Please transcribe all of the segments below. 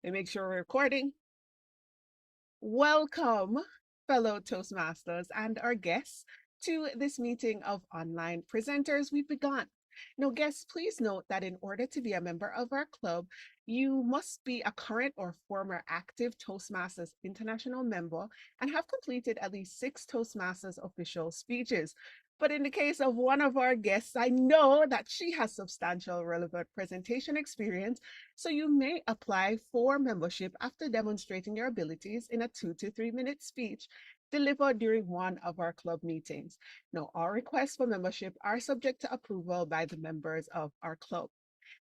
Let me make sure we're recording. Welcome, fellow Toastmasters and our guests, to this meeting of online presenters. We've begun. Now, guests, please note that in order to be a member of our club, you must be a current or former active Toastmasters International member and have completed at least 6 Toastmasters official speeches. But in the case of one of our guests, I know that she has substantial relevant presentation experience, so you may apply for membership after demonstrating your abilities in a 2 to 3 minute speech delivered during one of our club meetings. Now, our requests for membership are subject to approval by the members of our club.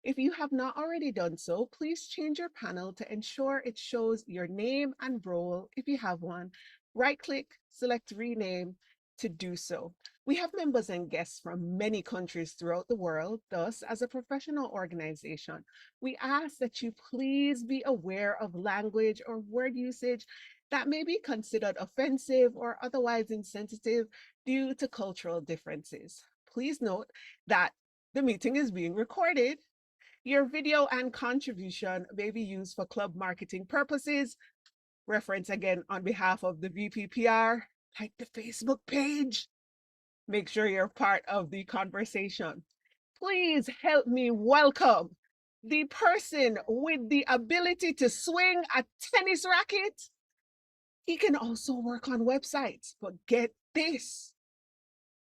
If you have not already done so, please change your panel to ensure it shows your name and role if you have one. Right-click, select Rename to do so. We have members and guests from many countries throughout the world. Thus, as a professional organization, we ask that you please be aware of language or word usage that may be considered offensive or otherwise insensitive due to cultural differences. Please note that the meeting is being recorded. Your video and contribution may be used for club marketing purposes. Reference again on behalf of the VPPR, like the Facebook page. Make sure you're part of the conversation. Please help me welcome the person with the ability to swing a tennis racket. He can also work on websites, but get this.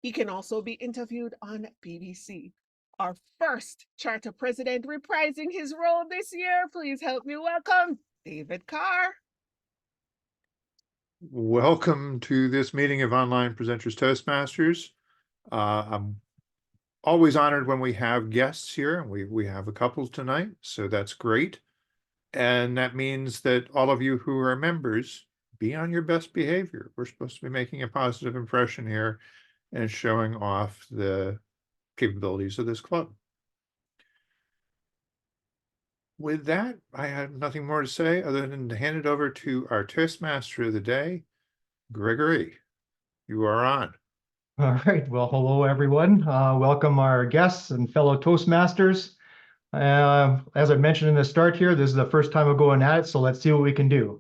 He can also be interviewed on BBC. Our first charter president reprising his role this year. Please help me welcome David Carr. Welcome to this meeting of Online Presenters Toastmasters. I'm always honored when we have guests here, and we have a couple tonight, so that's great. And that means that all of you who are members, be on your best behavior. We're supposed to be making a positive impression here and showing off the capabilities of this club. With that, I have nothing more to say other than to hand it over to our Toastmaster of the day, Gregory. You are on. All right. Well, hello, everyone. Welcome our guests and fellow Toastmasters. As I mentioned in the start here, this is the first time we're going at it, so let's see what we can do.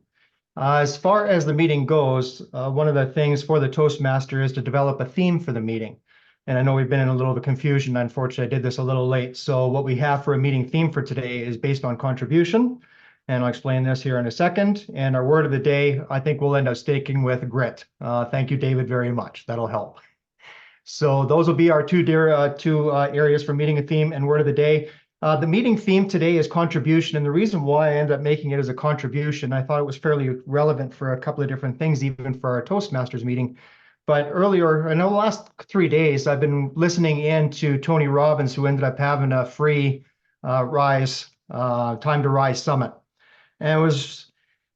As far as the meeting goes, one of the things for the Toastmaster is to develop a theme for the meeting. And I know we've been in a little bit of confusion. Unfortunately, I did this a little late. So what we have for a meeting theme for today is based on contribution. And I'll explain this here in a second. And our word of the day, I think we'll end up sticking with grit. Thank you, David, very much. That'll help. So those will be our two areas for meeting a theme and word of the day. The meeting theme today is contribution, and the reason why I ended up making it as a contribution, I thought it was fairly relevant for a couple of different things, even for our Toastmasters meeting. But earlier, I know the last 3 days, I've been listening in to Tony Robbins, who ended up having a free Time to Rise Summit. And it was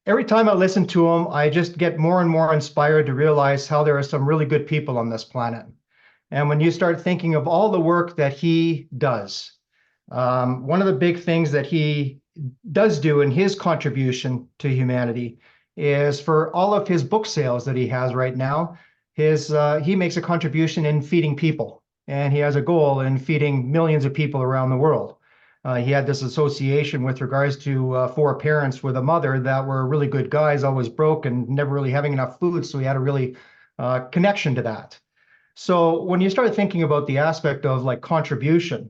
every time I listen to him, I just get more and more inspired to realize how there are some really good people on this planet. And when you start thinking of all the work that he does, one of the big things that he does do in his contribution to humanity is for all of his book sales that he has right now, he makes a contribution in feeding people, and he has a goal in feeding millions of people around the world. He had this association with regards to 4 parents with a mother that were really good guys, always broke and never really having enough food, so he had a really connection to that. So when you start thinking about the aspect of like contribution,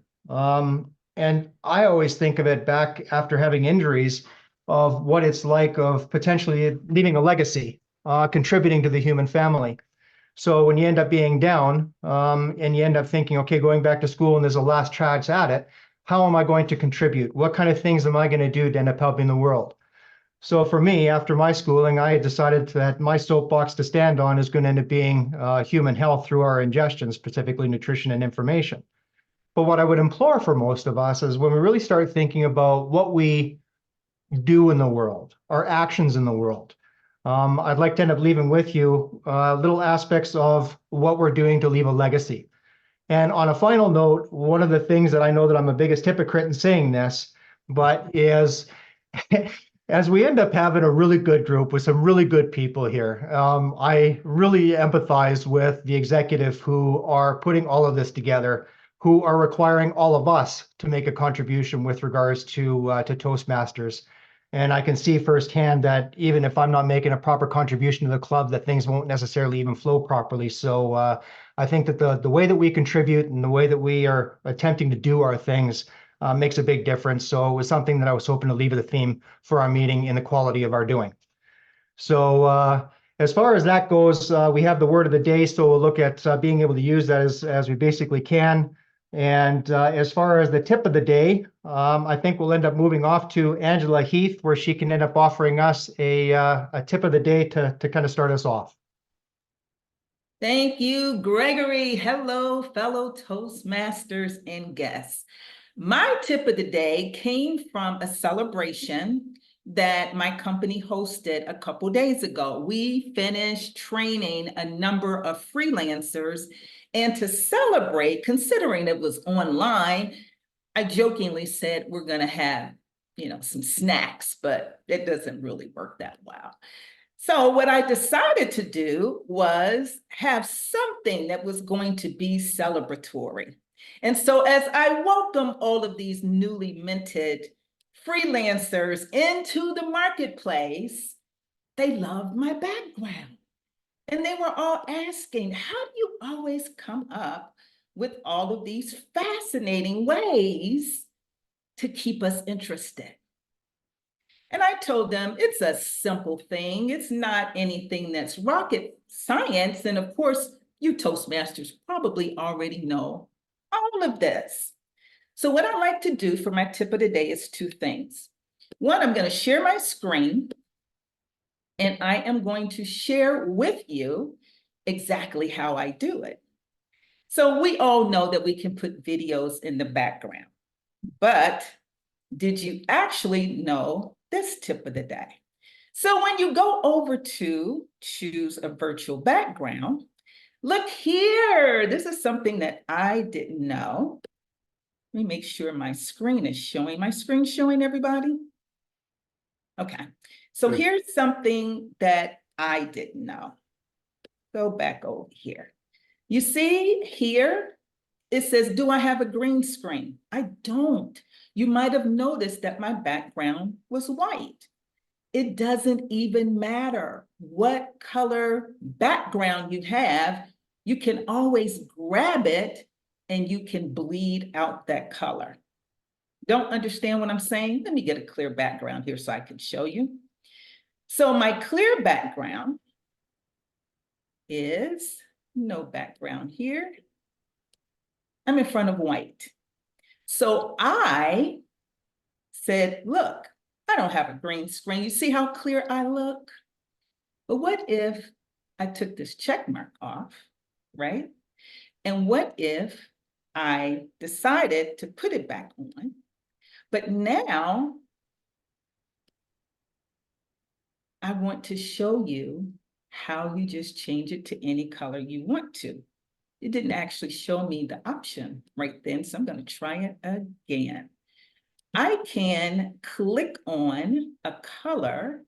and I always think of it back after having injuries of what it's like of potentially leaving a legacy, contributing to the human family. So when you end up being down and you end up thinking, okay, going back to school and there's a last chance at it, how am I going to contribute? What kind of things am I going to do to end up helping the world? So for me, after my schooling, I decided that my soapbox to stand on is going to end up being human health through our ingestion, specifically nutrition and information. But what I would implore for most of us is when we really start thinking about what we do in the world, our actions in the world, I'd like to end up leaving with you little aspects of what we're doing to leave a legacy. And on a final note, one of the things that I know that I'm the biggest hypocrite in saying this, but is as we end up having a really good group with some really good people here, I really empathize with the executive who are putting all of this together, who are requiring all of us to make a contribution with regards to Toastmasters. And I can see firsthand that even if I'm not making a proper contribution to the club, that things won't necessarily even flow properly. So I think that the way that we contribute and the way that we are attempting to do our things makes a big difference. So it was something that I was hoping to leave as a theme for our meeting in the quality of our doing. So as far as that goes, we have the word of the day, so we'll look at being able to use that as we basically can. And as far as the tip of the day, I think we'll end up moving off to Angela Heath, where she can end up offering us a tip of the day to kind of start us off. Thank you, Gregory. Hello, fellow Toastmasters and guests. My tip of the day came from a celebration that my company hosted a couple days ago. We finished training a number of freelancers, and to celebrate, considering it was online, I jokingly said we're going to have, some snacks, but it doesn't really work that well. So what I decided to do was have something that was going to be celebratory. And so as I welcome all of these newly minted freelancers into the marketplace, they loved my background. And they were all asking, how do you always come up with all of these fascinating ways to keep us interested? And I told them it's a simple thing. It's not anything that's rocket science. And of course, you Toastmasters probably already know all of this. So what I like to do for my tip of the day is two things. One, I'm going to share my screen, and I am going to share with you exactly how I do it. So we all know that we can put videos in the background, but did you actually know this tip of the day? So when you go over to choose a virtual background, look here. This is something that I didn't know. Let me make sure my screen is showing. My screen showing, everybody? Okay. So Good. here's something that I didn't know. Go back over here. You see here, it says, do I have a green screen? I don't. You might have noticed that my background was white. It doesn't even matter what color background you have. You can always grab it and you can bleed out that color. Don't understand what I'm saying? Let me get a clear background here so I can show you. So my clear background is no background here. I'm in front of white. So I said, look, I don't have a green screen. You see how clear I look? But what if I took this check mark off, right? And what if I decided to put it back on? But now I want to show you how you just change it to any color you want to. It didn't actually show me the option right then, so I'm going to try it again. I can click on a color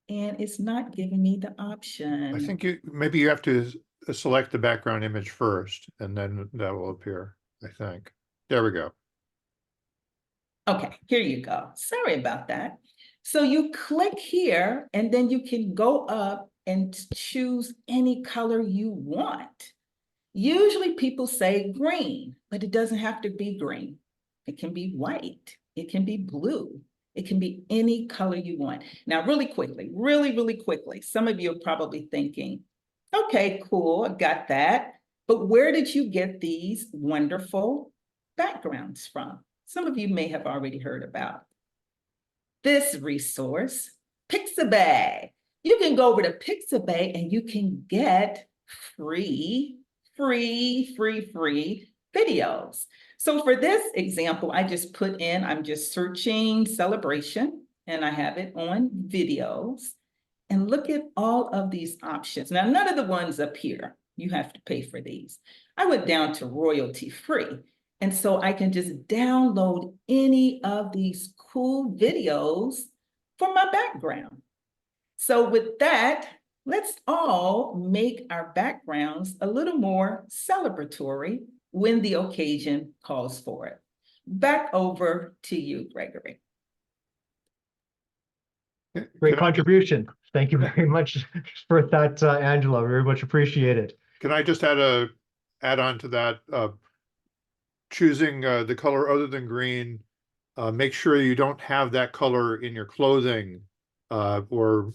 and it's not giving me the option. I think maybe you have to select the background image first, and then that will appear, I think. There we go. Okay, here you go. Sorry about that. So you click here and then you can go up and choose any color you want. Usually people say green, but it doesn't have to be green. It can be white. It can be blue. It can be any color you want. Now, really quickly, really quickly, some of you are probably thinking, okay, cool, I got that. But where did you get these wonderful backgrounds from? Some of you may have already heard about this resource, Pixabay. You can go over to Pixabay and you can get free videos. So for this example, I just put in, I'm just searching celebration and I have it on videos. And look at all of these options. Now, none of the ones up here, you have to pay for these. I went down to royalty free. And so I can just download any of these cool videos for my background. So with that, let's all make our backgrounds a little more celebratory when the occasion calls for it. Back over to you, Gregory. Great contribution. Thank you very much for that, Angela. Very much appreciated. Can I just add on to that? Choosing the color other than green, make sure you don't have that color in your clothing, or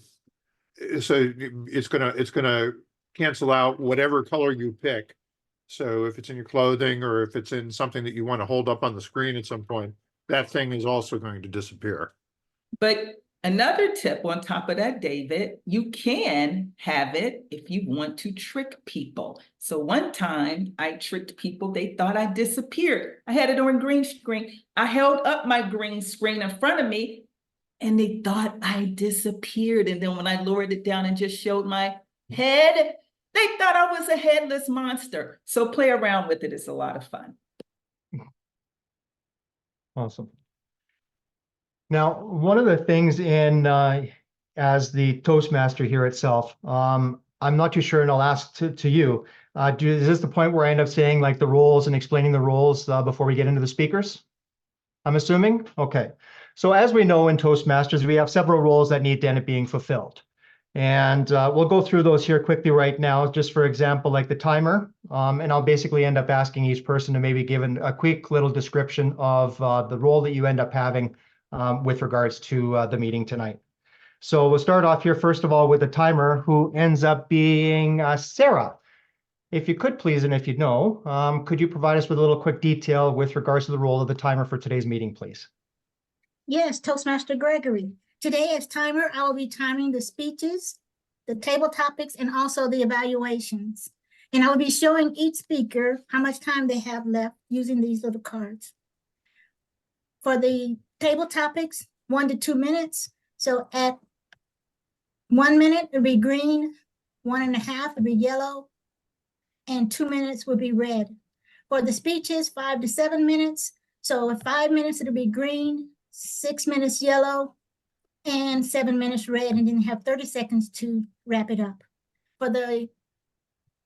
so it's gonna cancel out whatever color you pick. So if it's in your clothing or if it's in something that you want to hold up on the screen at some point, that thing is also going to disappear. But another tip on top of that, David, you can have it if you want to trick people. So one time I tricked people, they thought I disappeared. I had it on green screen. I held up my green screen in front of me and they thought I disappeared. And then when I lowered it down and just showed my head, they thought I was a headless monster. So play around with it. It's a lot of fun. Awesome. Now, one of the things as the Toastmaster here itself, I'm not too sure, and I'll ask to you, is this the point where I end up saying like the roles and explaining the roles before we get into the speakers? I'm assuming? Okay. So as we know in Toastmasters, we have several roles that need to end up being fulfilled. And we'll go through those here quickly right now, just for example, like the timer. And I'll basically end up asking each person to maybe give a quick little description of the role that you end up having with regards to the meeting tonight. So we'll start off here, first of all, with the timer, who ends up being Sarah. If you could please, and if you know, could you provide us with a little quick detail with regards to the role of the timer for today's meeting, please? Yes, Toastmaster Gregory. Today as timer, I will be timing the speeches, the table topics, and also the evaluations. And I will be showing each speaker how much time they have left using these little cards. For the table topics, 1 to 2 minutes. So at 1 minute, it'll be green, 1.5, it'll be yellow, and 2 minutes will be red. For the speeches, 5 to 7 minutes. So at 5 minutes, it'll be green, 6 minutes yellow, and 7 minutes red, and then you have 30 seconds to wrap it up. For the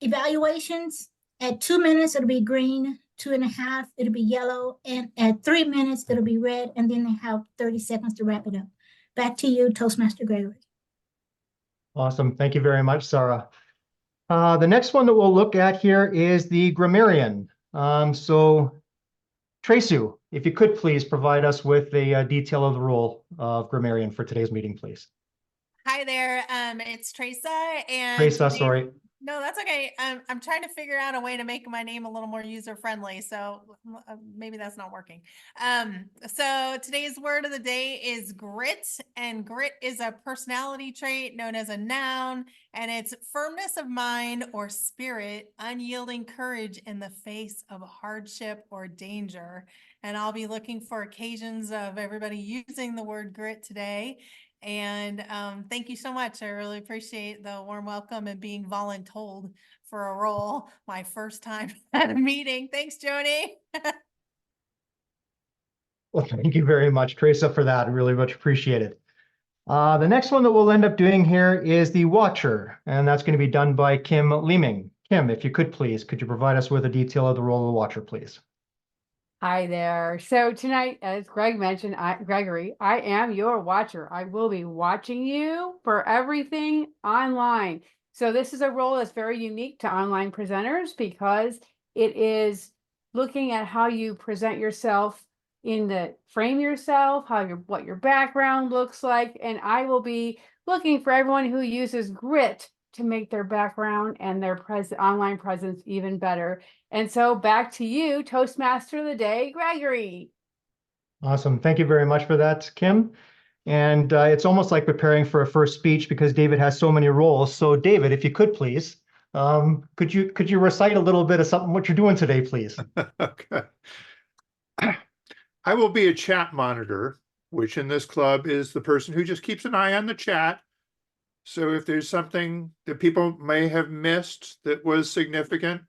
evaluations, at 2 minutes, it'll be green, 2.5, it'll be yellow, and at 3 minutes, it'll be red, and then they have 30 seconds to wrap it up. Back to you, Toastmaster Gregory. Awesome. Thank you very much, Sarah. The next one that we'll look at here is the grammarian. So Tracy, if you could please provide us with a detail of the role of grammarian for today's meeting, please. Hi there, it's Teresa, and Teresa, sorry. No, that's okay. I'm trying to figure out a way to make my name a little more user-friendly, so maybe that's not working. So today's word of the day is grit, and grit is a personality trait known as a noun, and it's firmness of mind or spirit, unyielding courage in the face of hardship or danger. And I'll be looking for occasions of everybody using the word grit today. And thank you so much. I really appreciate the warm welcome and being voluntold for a role my first time at a meeting. Thanks, Joni. Well, thank you very much, Teresa, for that. I really much appreciate it. The next one that we'll end up doing here is the watcher, and that's going to be done by Kim Leeming. Kim, if you could please, could you provide us with a detail of the role of the watcher, please? Hi there. So tonight, as Greg mentioned, Gregory, I am your watcher. I will be watching you for everything online. So this is a role that's very unique to online presenters because it is looking at how you present yourself frame yourself, what your background looks like. And I will be looking for everyone who uses grit to make their background and their online presence even better. And so back to you, Toastmaster of the Day, Gregory. Awesome. Thank you very much for that, Kim. And it's almost like preparing for a first speech because David has so many roles. So David, if you could please, could you recite a little bit of something, what you're doing today, please? Okay. I will be a chat monitor, which in this club is the person who just keeps an eye on the chat. So if there's something that people may have missed that was significant,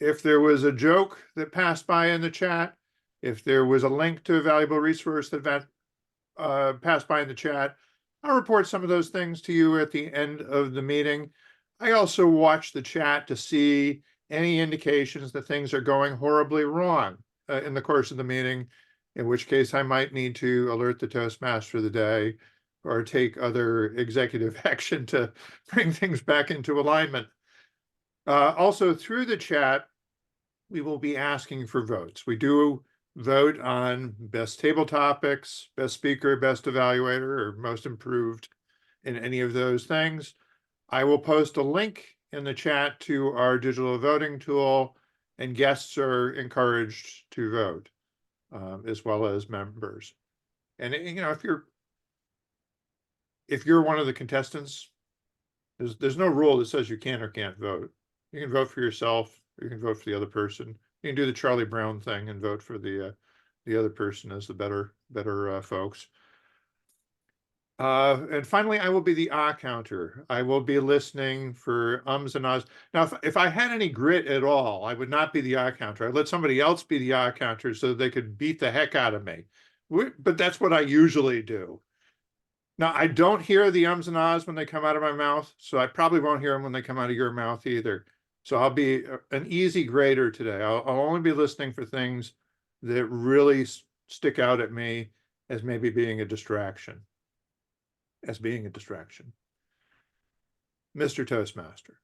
if there was a joke that passed by in the chat, if there was a link to a valuable resource that passed by in the chat, I'll report some of those things to you at the end of the meeting. I also watch the chat to see any indications that things are going horribly wrong in the course of the meeting, in which case I might need to alert the Toastmaster of the day or take other executive action to bring things back into alignment. Also, through the chat, we will be asking for votes. We do vote on best table topics, best speaker, best evaluator, or most improved in any of those things. I will post a link in the chat to our digital voting tool, and guests are encouraged to vote, as well as members. And if you're one of the contestants, there's no rule that says you can or can't vote. You can vote for yourself, or you can vote for the other person. You can do the Charlie Brown thing and vote for the other person as the better folks. And finally, I will be the counter. I will be listening for ums and ahs. Now, if I had any grit at all, I would not be the counter. I'd let somebody else be the counter so they could beat the heck out of me. But that's what I usually do. Now, I don't hear the ums and ahs when they come out of my mouth, so I probably won't hear them when they come out of your mouth either. So I'll be an easy grader today. I'll only be listening for things that really stick out at me as maybe being a distraction. Mr. Toastmaster.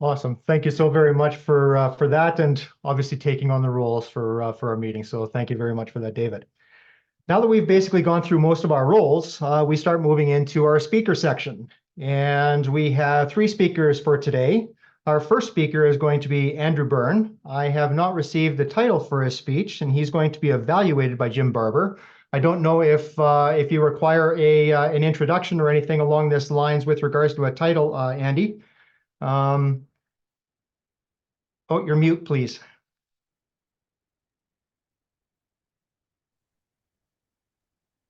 Awesome. Thank you so very much for that, and obviously taking on the roles for our meeting. So thank you very much for that, David. Now that we've basically gone through most of our roles, we start moving into our speaker section. And we have 3 speakers for today. Our first speaker is going to be Andrew Bern. I have not received the title for his speech, and he's going to be evaluated by Jim Barber. I don't know if you require an introduction or anything along this lines with regards to a title, Andy. Oh, you're mute, please.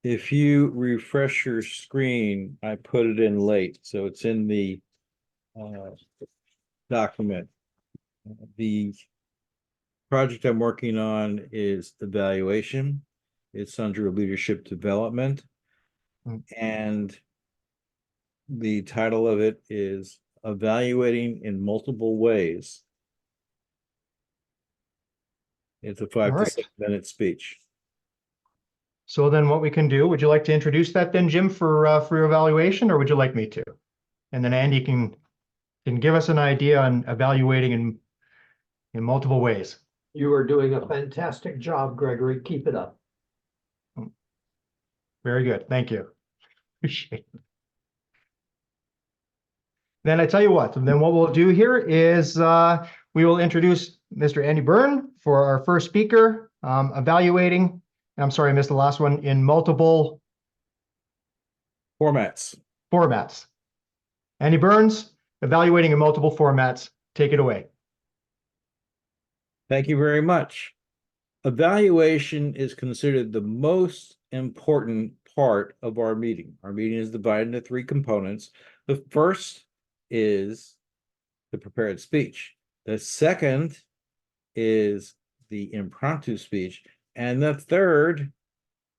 If you refresh your screen, I put it in late, so it's in the document. The project I'm working on is evaluation. It's under leadership development. And the title of it is Evaluating in Multiple Ways. It's a 5 to 6 minute speech. So then what we can do, would you like to introduce that then, Jim, for your evaluation, or would you like me to? And then Andy can give us an idea on evaluating in multiple ways. You are doing a fantastic job, Gregory. Keep it up. Very good. Thank you. Appreciate it. Then I tell you what, then what we'll do here is we will introduce Mr. Andy Bern for our first speaker, evaluating. I'm sorry, I missed the last one, in multiple formats. Andy Burns, evaluating in multiple formats. Take it away. Thank you very much. Evaluation is considered the most important part of our meeting. Our meeting is divided into 3 components. The first is the prepared speech. The second is the impromptu speech. And the third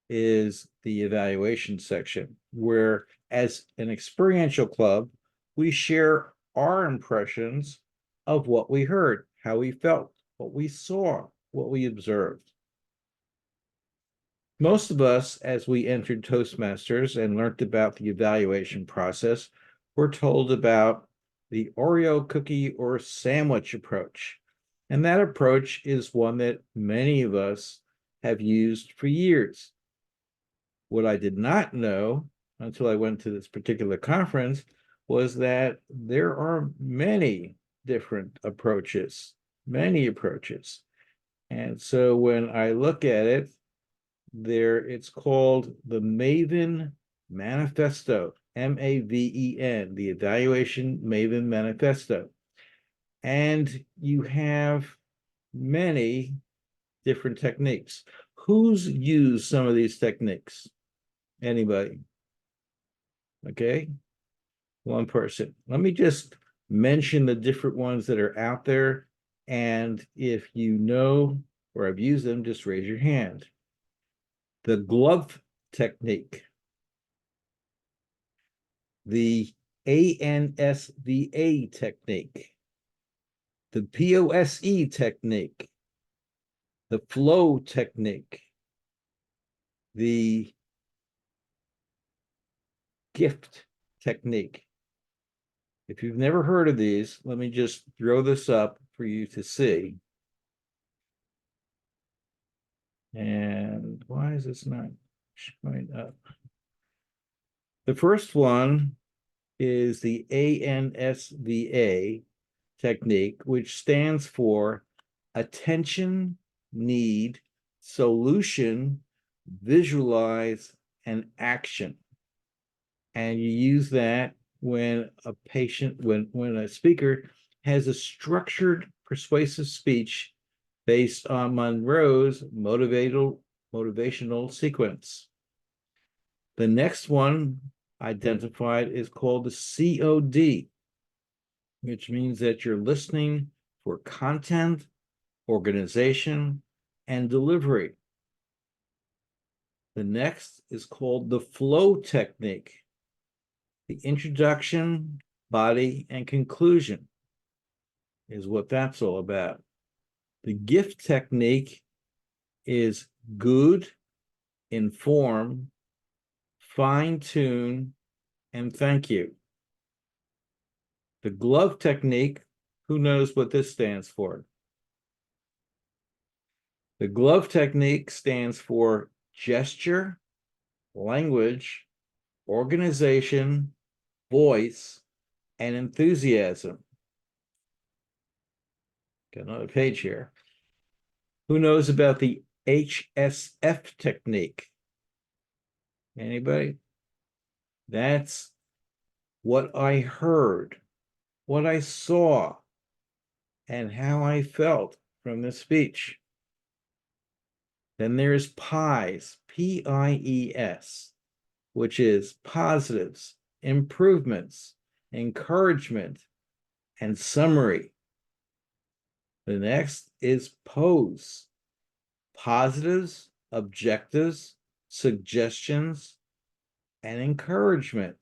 is the evaluation section, where as an experiential club, we share our impressions of what we heard, how we felt, what we saw, what we observed. Most of us, as we entered Toastmasters and learned about the evaluation process, were told about the Oreo cookie or sandwich approach. And that approach is one that many of us have used for years. What I did not know until I went to this particular conference was that there are many different approaches, And so when I look at it, it's called the Maven Manifesto, M-A-V-E-N, the Evaluation Maven Manifesto. And you have many different techniques. Who's used some of these techniques? Anybody? Okay, one person. Let me just mention the different ones that are out there. And if you know or have used them, just raise your hand. The glove technique, the ANSVA technique, the POSE technique, the flow technique, the gift technique. If you've never heard of these, let me just throw this up for you to see. And why is this not showing up? The first one is the ANSVA technique, which stands for attention, need, solution, visualize, and action. And you use that when a patient, when a speaker has a structured, persuasive speech based on Monroe's motivational sequence. The next one identified is called the COD, which means that you're listening for content, organization, and delivery. The next is called the flow technique, the introduction, body, and conclusion is what that's all about. The gift technique is good, inform, fine-tune, and thank you. The glove technique, who knows what this stands for? The glove technique stands for gesture, language, organization, voice, and enthusiasm. Got another page here. Who knows about the HSF technique? Anybody? That's what I heard, what I saw, and how I felt from the speech. Then there's PIES, P-I-E-S, which is positives, improvements, encouragement, and summary. The next is POSE, positives, objectives, suggestions, and encouragement.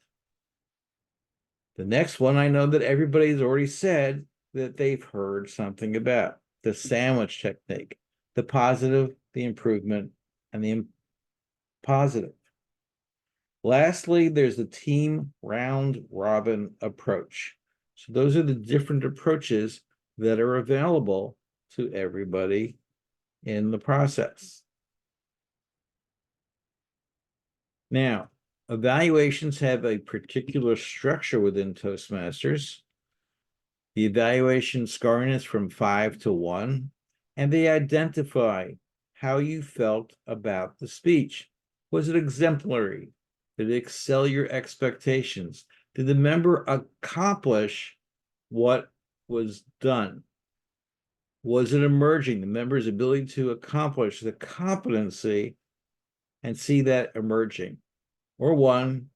The next one I know that everybody's already said that they've heard something about, the sandwich technique, the positive, the improvement, and the positive. Lastly, there's the team round robin approach. So those are the different approaches that are available to everybody in the process. Now, evaluations have a particular structure within Toastmasters. The evaluation scoring is from 5 to 1, and they identify how you felt about the speech. Was it exemplary? Did it excel your expectations? Did the member accomplish what was done? Was it emerging? The member's ability to accomplish the competency and see that emerging. Or one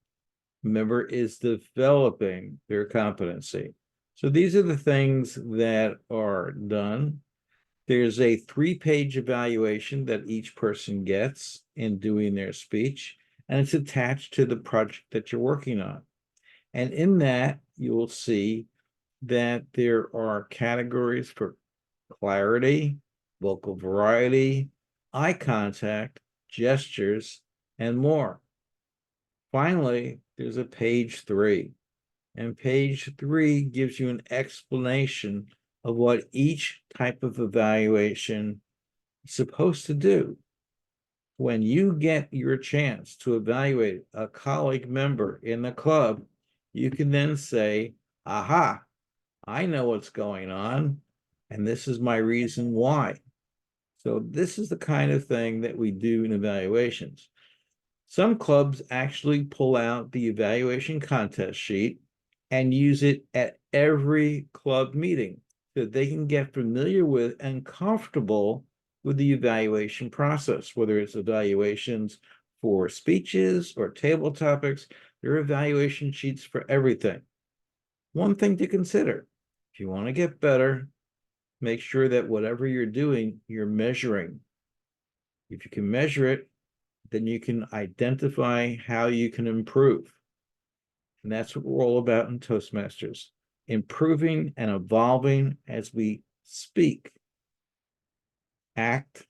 member is developing their competency. So these are the things that are done. There's a 3-page evaluation that each person gets in doing their speech, and it's attached to the project that you're working on. And in that, you will see that there are categories for clarity, vocal variety, eye contact, gestures, and more. Finally, there's a page 3. And page 3 gives you an explanation of what each type of evaluation is supposed to do. When you get your chance to evaluate a colleague member in the club, you can then say, aha, I know what's going on, and this is my reason why. So this is the kind of thing that we do in evaluations. Some clubs actually pull out the evaluation contest sheet and use it at every club meeting so they can get familiar with and comfortable with the evaluation process, whether it's evaluations for speeches or table topics. There are evaluation sheets for everything. One thing to consider, if you want to get better, make sure that whatever you're doing, you're measuring. If you can measure it, then you can identify how you can improve. And that's what we're all about in Toastmasters, improving and evolving as we speak, act,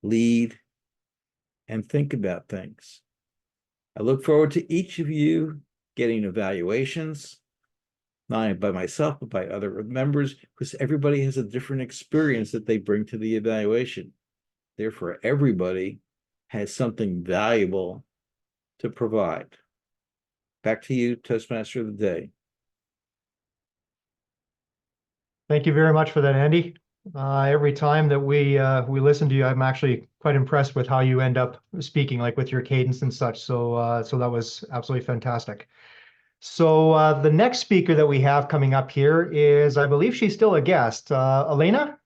lead, and think about things. I look forward to each of you getting evaluations, not only by myself, but by other members, because everybody has a different experience that they bring to the evaluation. Therefore, everybody has something valuable to provide. Back to you, Toastmaster of the Day. Thank you very much for that, Andy. Every time that we listen to you, I'm actually quite impressed with how you end up speaking, like with your cadence and such. So so that was absolutely fantastic. So the next speaker that we have coming up here is, I believe she's still a guest, Elena.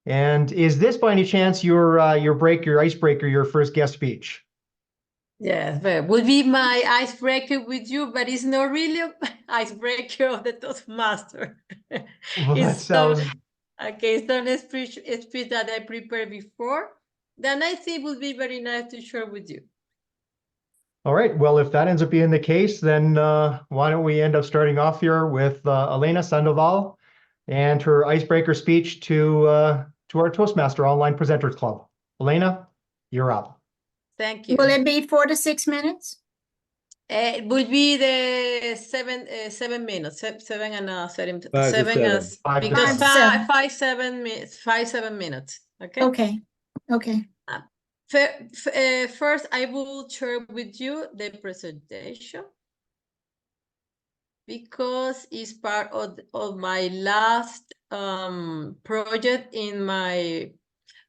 And is this by any chance your icebreaker, your first guest speech? Yes, but would be my icebreaker with you, but it's not really an icebreaker of the Toastmaster. Well, that It's some, sounds okay, some speech that I prepared before. Then I think would be very nice to share with you. all right. Well, if that ends up being the case, then why don't we end up starting off here with Elena Sandoval and her icebreaker speech to our Toastmaster Online Presenters Club. Elena, you're up. Thank you. Will it be 4 to 6 minutes? It would be the 7 minutes, 7 and 7, 5 to 7 7. as 5 to because 7. 7 minutes. Okay. Okay, okay. First, I will share with you the presentation because it's part of my last project in my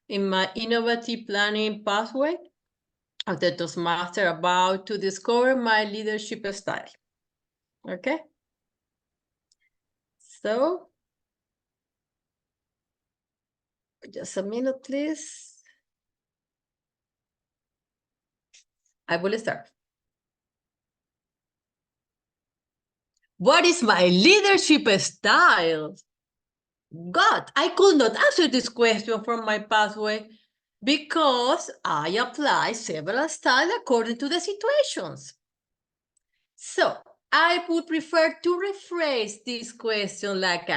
innovative planning pathway of the Toastmaster, about to discover my leadership style. Okay. So, just a minute, please. I will start. What is my leadership style? God, I could not answer this question from my pathway because I apply several styles according to the situations. So I would prefer to rephrase this question like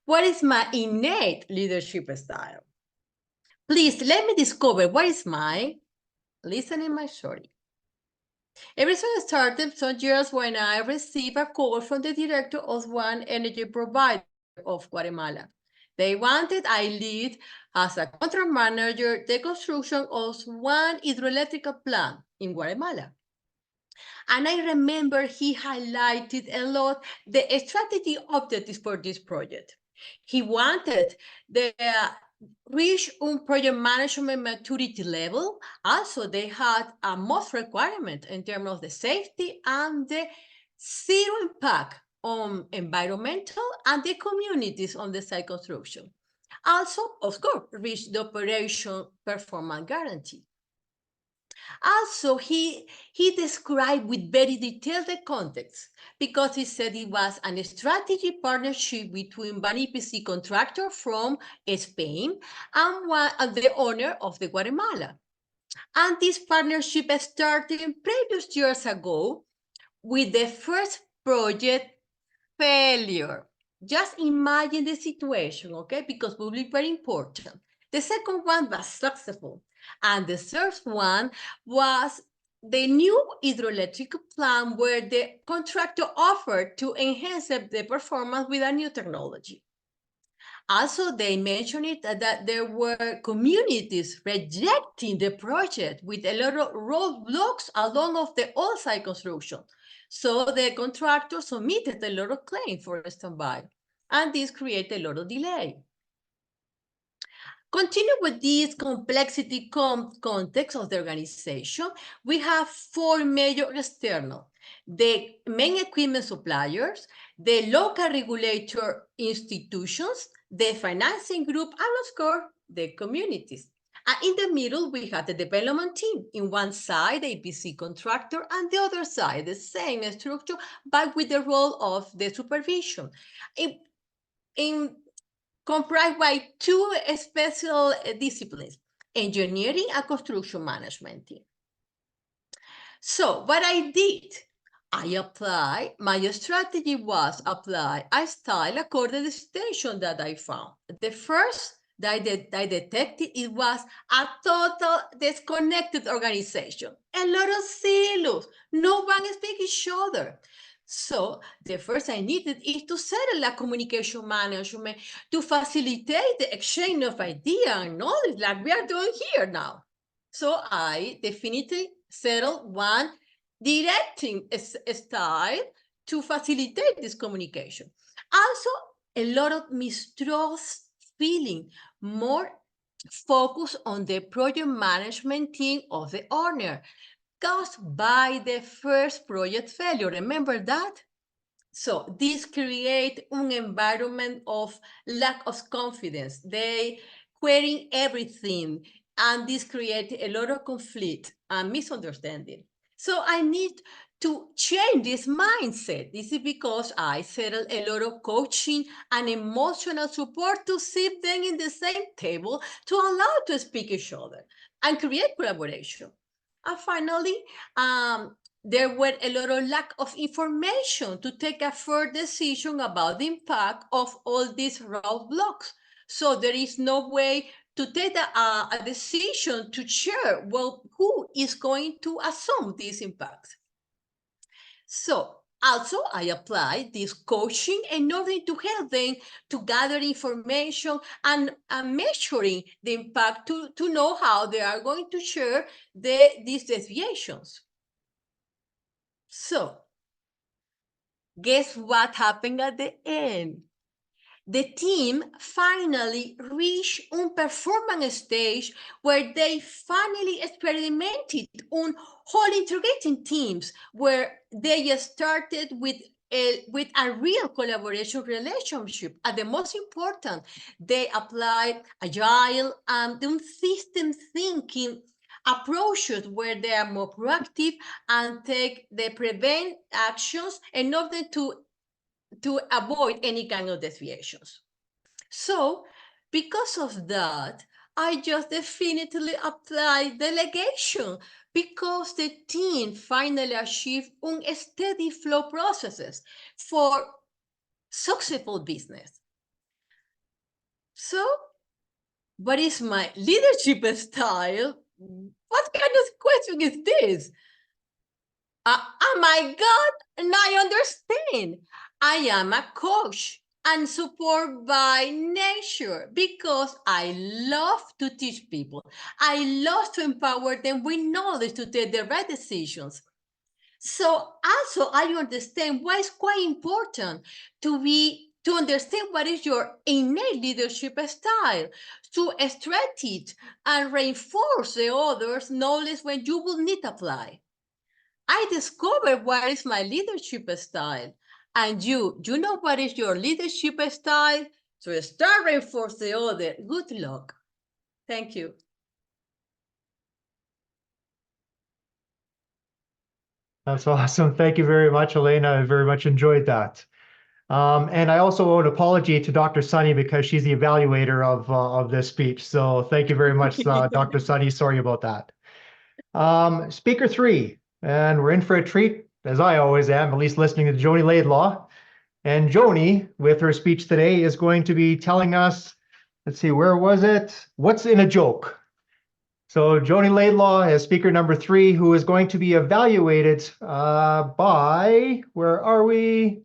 what is my innate leadership style? Please let me discover what is my listening my story. Everything started some years when I received a call from the director of one energy provider of Guatemala. They wanted I lead as a contract manager the construction of one hydroelectric plant in Guatemala. And I remember he highlighted a lot the strategy objectives for this project. He wanted the reach un project management maturity level. Also, they had a most requirement in terms of the safety and the zero impact on environmental and the communities on the site construction. Also, of course, reach the operation performance guarantee. Also, he described with very detailed the context because he said it was a strategic partnership between one EPC contractor from Spain and the owner of the Guatemala. And this partnership started previous years ago with the first project failure. Just imagine the situation, okay? Because it will be very important. The second one was successful. And the third one was the new hydroelectric plant where the contractor offered to enhance the performance with a new technology. Also, they mentioned it that there were communities rejecting the project with a lot of roadblocks along of the old site construction. So the contractor submitted a lot of claims for standby, and this created a lot of delay. Continue with this complexity context of the organization. We have 4 major external: the main equipment suppliers, the local regulator institutions, the financing group, and of course, the communities. And in the middle, we have the development team. In one side, the EPC contractor, and the other side, the same structure, but with the role of the supervision. Comprised by 2 special disciplines, engineering and construction management team. So what I did, my strategy was apply a style according to the situation that I found. The first that I detected it was a total disconnected organization. A lot of silos. No one speaks each other. So the first I needed is to settle a communication management to facilitate the exchange of ideas and knowledge like we are doing here now. So I definitely settled one directing style to facilitate this communication. Also, a lot of mistrust feeling, more focus on the project management team of the owner, caused by the first project failure. Remember that? So this create an environment of lack of confidence. They querying everything, and this create a lot of conflict and misunderstanding. So I need to change this mindset. This is because I settled a lot of coaching and emotional support to sit them in the same table to allow to speak each other and create collaboration. And finally, there were a lot of lack of information to take a fair decision about the impact of all these roadblocks. So there is no way to take a decision to share, well, who is going to assume this impact. So also I applied this coaching in order to help them to gather information and measuring the impact to know how they are going to share these deviations. So, guess what happened at the end? The team finally reached a performance stage where they finally experimented on whole integrating teams, where they started with a real collaboration relationship. And the most important, they applied agile and system thinking approaches where they are more proactive and take the prevent actions in order to avoid any kind of deviations. So because of that, I just definitely applied delegation because the team finally achieved a steady flow processes for successful business. So what is my leadership style? What kind of question is this? Oh my God, and I understand. I am a coach and support by nature because I love to teach people. I love to empower them with knowledge to take the right decisions. So also I understand why it's quite important to understand what is your innate leadership style, to stretch it and reinforce the others' knowledge when you will need apply. I discovered what is my leadership style. And you know what is your leadership style? So start reinforce the other. Good luck. Thank you. That's awesome. Thank you very much, Elena. I very much enjoyed that. And I also owe an apology to Dr. Sunny because she's the evaluator of this speech. So thank you very much, Dr. Sunny. Sorry about that. Speaker 3, and we're in for a treat, as I always am, at least listening to Joni Laidlaw. And Joni, with her speech today, is going to be telling us, let's see, where was it? What's in a joke? So Joni Laidlaw is speaker number 3, who is going to be evaluated by, where are we?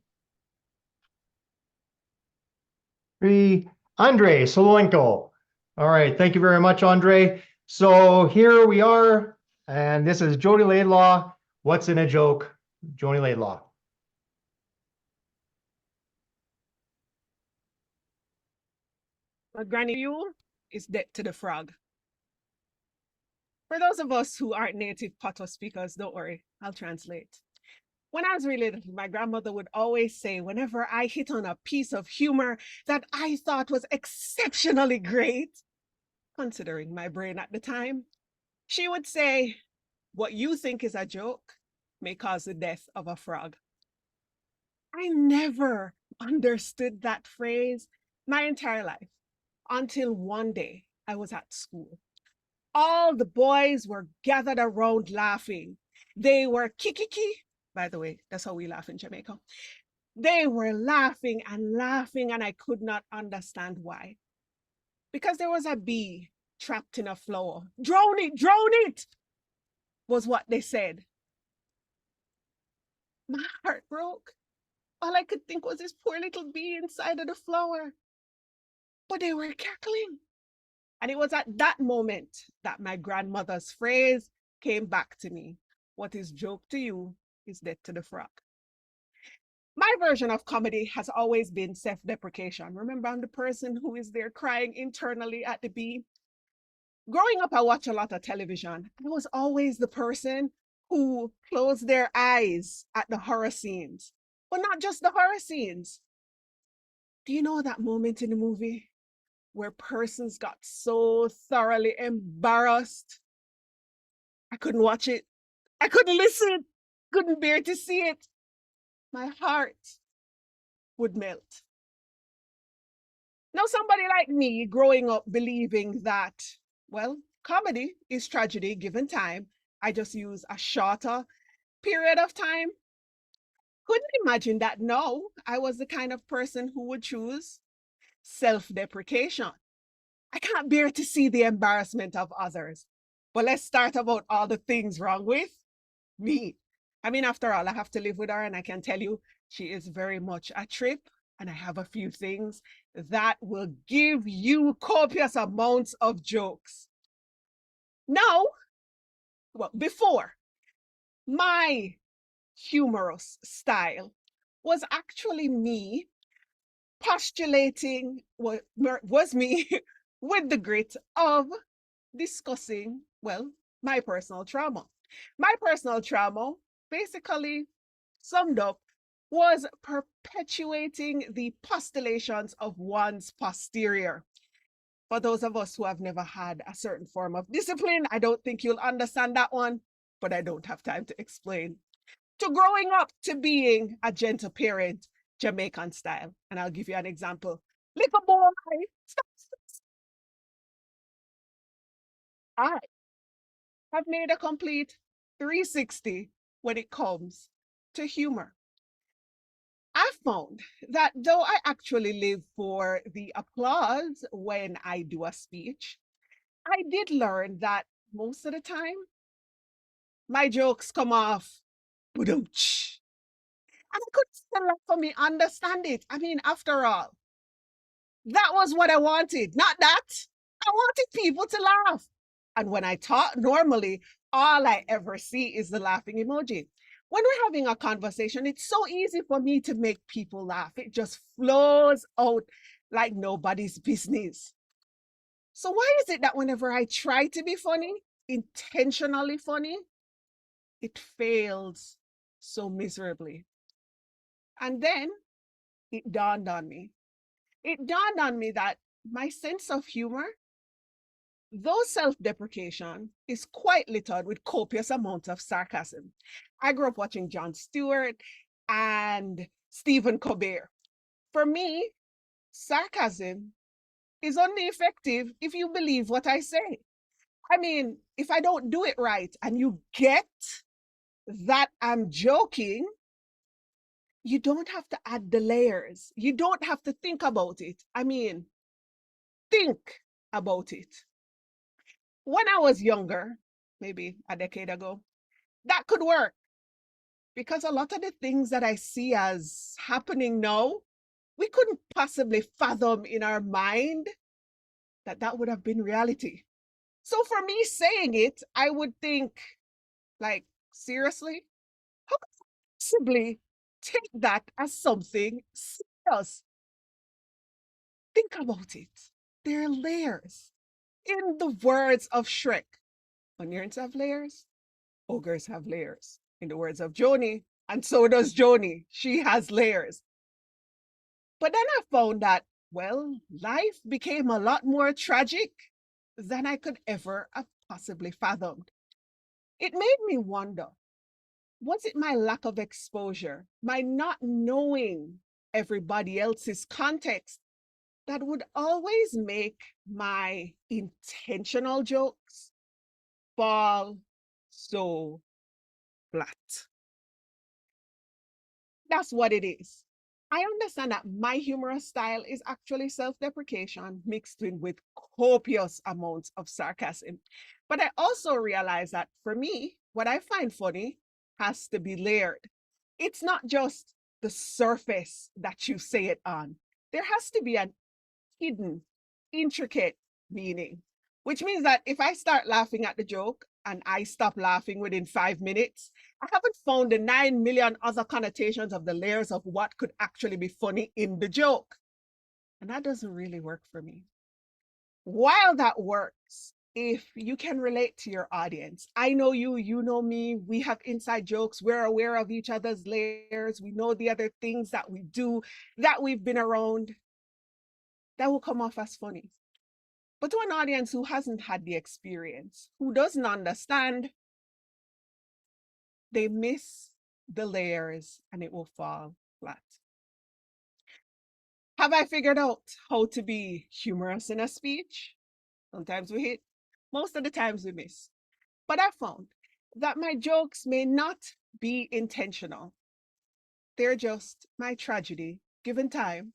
Andre Solowenko. All right, thank you very much, Andre. So here we are, and this is Joni Laidlaw. What's in a joke? Joni Laidlaw. My granny you is dead to the frog. For those of us who aren't native Patois speakers, don't worry, I'll translate. When I was really little, my grandmother would always say, whenever I hit on a piece of humor that I thought was exceptionally great, considering my brain at the time, she would say, what you think is a joke may cause the death of a frog. I never understood that phrase my entire life until one day I was at school. All the boys were gathered around laughing. They were kikiki. By the way, that's how we laugh in Jamaica. They were laughing, and I could not understand why. because there was a bee trapped in a flower. Drown it, was what they said. My heart broke. All I could think was this poor little bee inside of the flower. But they were cackling. And it was at that moment that my grandmother's phrase came back to me. What is joke to you is death to the frog. My version of comedy has always been self-deprecation. Remember, I'm the person who is there crying internally at the bee. Growing up, I watched a lot of television. I was always the person who closed their eyes at the horror scenes, but not just the horror scenes. Do you know that moment in the movie where persons got so thoroughly embarrassed? I couldn't watch it. I couldn't listen. Couldn't bear to see it. My heart would melt. Now, somebody like me growing up believing that, well, comedy is tragedy given time. I just use a shorter period of time. Couldn't imagine that no, I was the kind of person who would choose self-deprecation. I can't bear to see the embarrassment of others. But let's start about all the things wrong with me. I mean, after all, I have to live with her, and I can tell you she is very much a trip, and I have a few things that will give you copious amounts of jokes. Now, well, before, my humorous style was actually me postulating what was me with the grit of discussing, well, my personal trauma. My personal trauma, basically summed up, was perpetuating the postulations of one's posterior. For those of us who have never had a certain form of discipline, I don't think you'll understand that one, but I don't have time to explain. To growing up to being a gentle parent, Jamaican style. And I'll give you an example. Little boy, stop. I have made a complete 360 when it comes to humor. I found that though I actually live for the applause when I do a speech, I did learn that most of the time, my jokes come off, "Ba-dum-tsh." And I couldn't stand up for me understand it. I mean, after all, that was what I wanted, not that. I wanted people to laugh. And when I talk normally, all I ever see is the laughing emoji. When we're having a conversation, it's so easy for me to make people laugh. It just flows out like nobody's business. So why is it that whenever I try to be funny, intentionally funny, it fails so miserably? And then it dawned on me. It dawned on me that my sense of humor, though self-deprecation, is quite littered with copious amounts of sarcasm. I grew up watching Jon Stewart and Stephen Colbert. For me, sarcasm is only effective if you believe what I say. I mean, if I don't do it right and you get that I'm joking, you don't have to add the layers. You don't have to think about it. I mean, think about it. When I was younger, maybe a decade ago, that could work because a lot of the things that I see as happening now, we couldn't possibly fathom in our mind that that would have been reality. So for me saying it, I would think, like, seriously? How could I possibly take that as something serious? Think about it. There are layers. In the words of Shrek, onions have layers, ogres have layers. In the words of Joni, and so does Joni. She has layers. But then I found that, well, life became a lot more tragic than I could ever have possibly fathomed. It made me wonder, was it my lack of exposure, my not knowing everybody else's context, that would always make my intentional jokes fall so flat? That's what it is. I understand that my humorous style is actually self-deprecation mixed in with copious amounts of sarcasm. But I also realize that for me, what I find funny has to be layered. It's not just the surface that you say it on. There has to be an hidden, intricate meaning, which means that if I start laughing at the joke and I stop laughing within 5 minutes, I haven't found the 9 million other connotations of the layers of what could actually be funny in the joke. And that doesn't really work for me. While that works, if you can relate to your audience, I know you, you know me, we have inside jokes, we're aware of each other's layers, we know the other things that we do, that we've been around, that will come off as funny. But to an audience who hasn't had the experience, who doesn't understand, they miss the layers and it will fall flat. Have I figured out how to be humorous in a speech? Sometimes we hit, most of the times we miss. But I found that my jokes may not be intentional. They're just my tragedy, given time,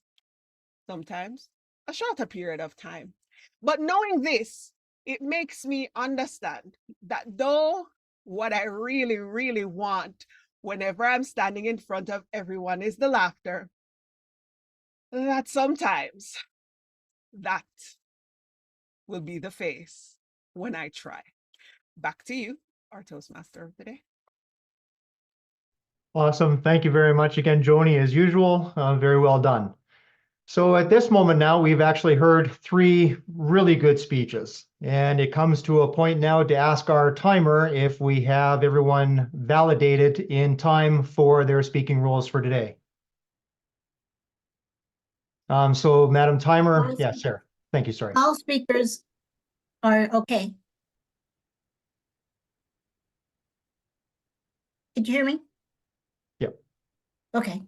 sometimes a shorter period of time. But knowing this, it makes me understand that though what I really, really want whenever I'm standing in front of everyone is the laughter, that sometimes that will be the face when I try. Back to you, our Toastmaster of the day. Awesome. Thank you very much again, Joni, as usual. Very well done. So at this moment now, we've actually heard 3 really good speeches, and it comes to a point now to ask our timer if we have everyone validated in time for their speaking rules for today. So Madam Timer, yes, sir. Thank you, sorry. All speakers are okay. Did you hear me? Yep. Okay.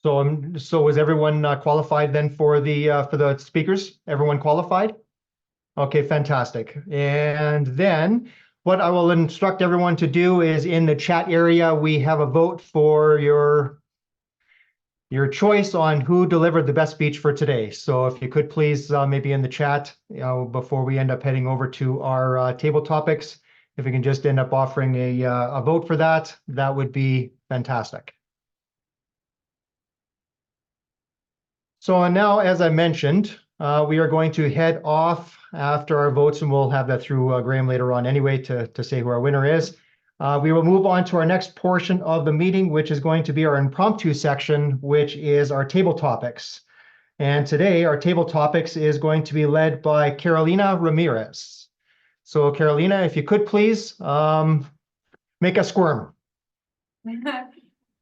So was everyone qualified then for the speakers? Everyone qualified? Okay, fantastic. And then what I will instruct everyone to do is in the chat area, we have a vote for your choice on who delivered the best speech for today. So if you could please maybe in the chat, before we end up heading over to our table topics, if we can just end up offering a vote for that, that would be fantastic. So now, as I mentioned, we are going to head off after our votes, and we'll have that through Graham later on anyway to say who our winner is. We will move on to our next portion of the meeting, which is going to be our impromptu section, which is our table topics. And today, our table topics is going to be led by Carolina Ramirez. So Carolina, if you could please make us squirm.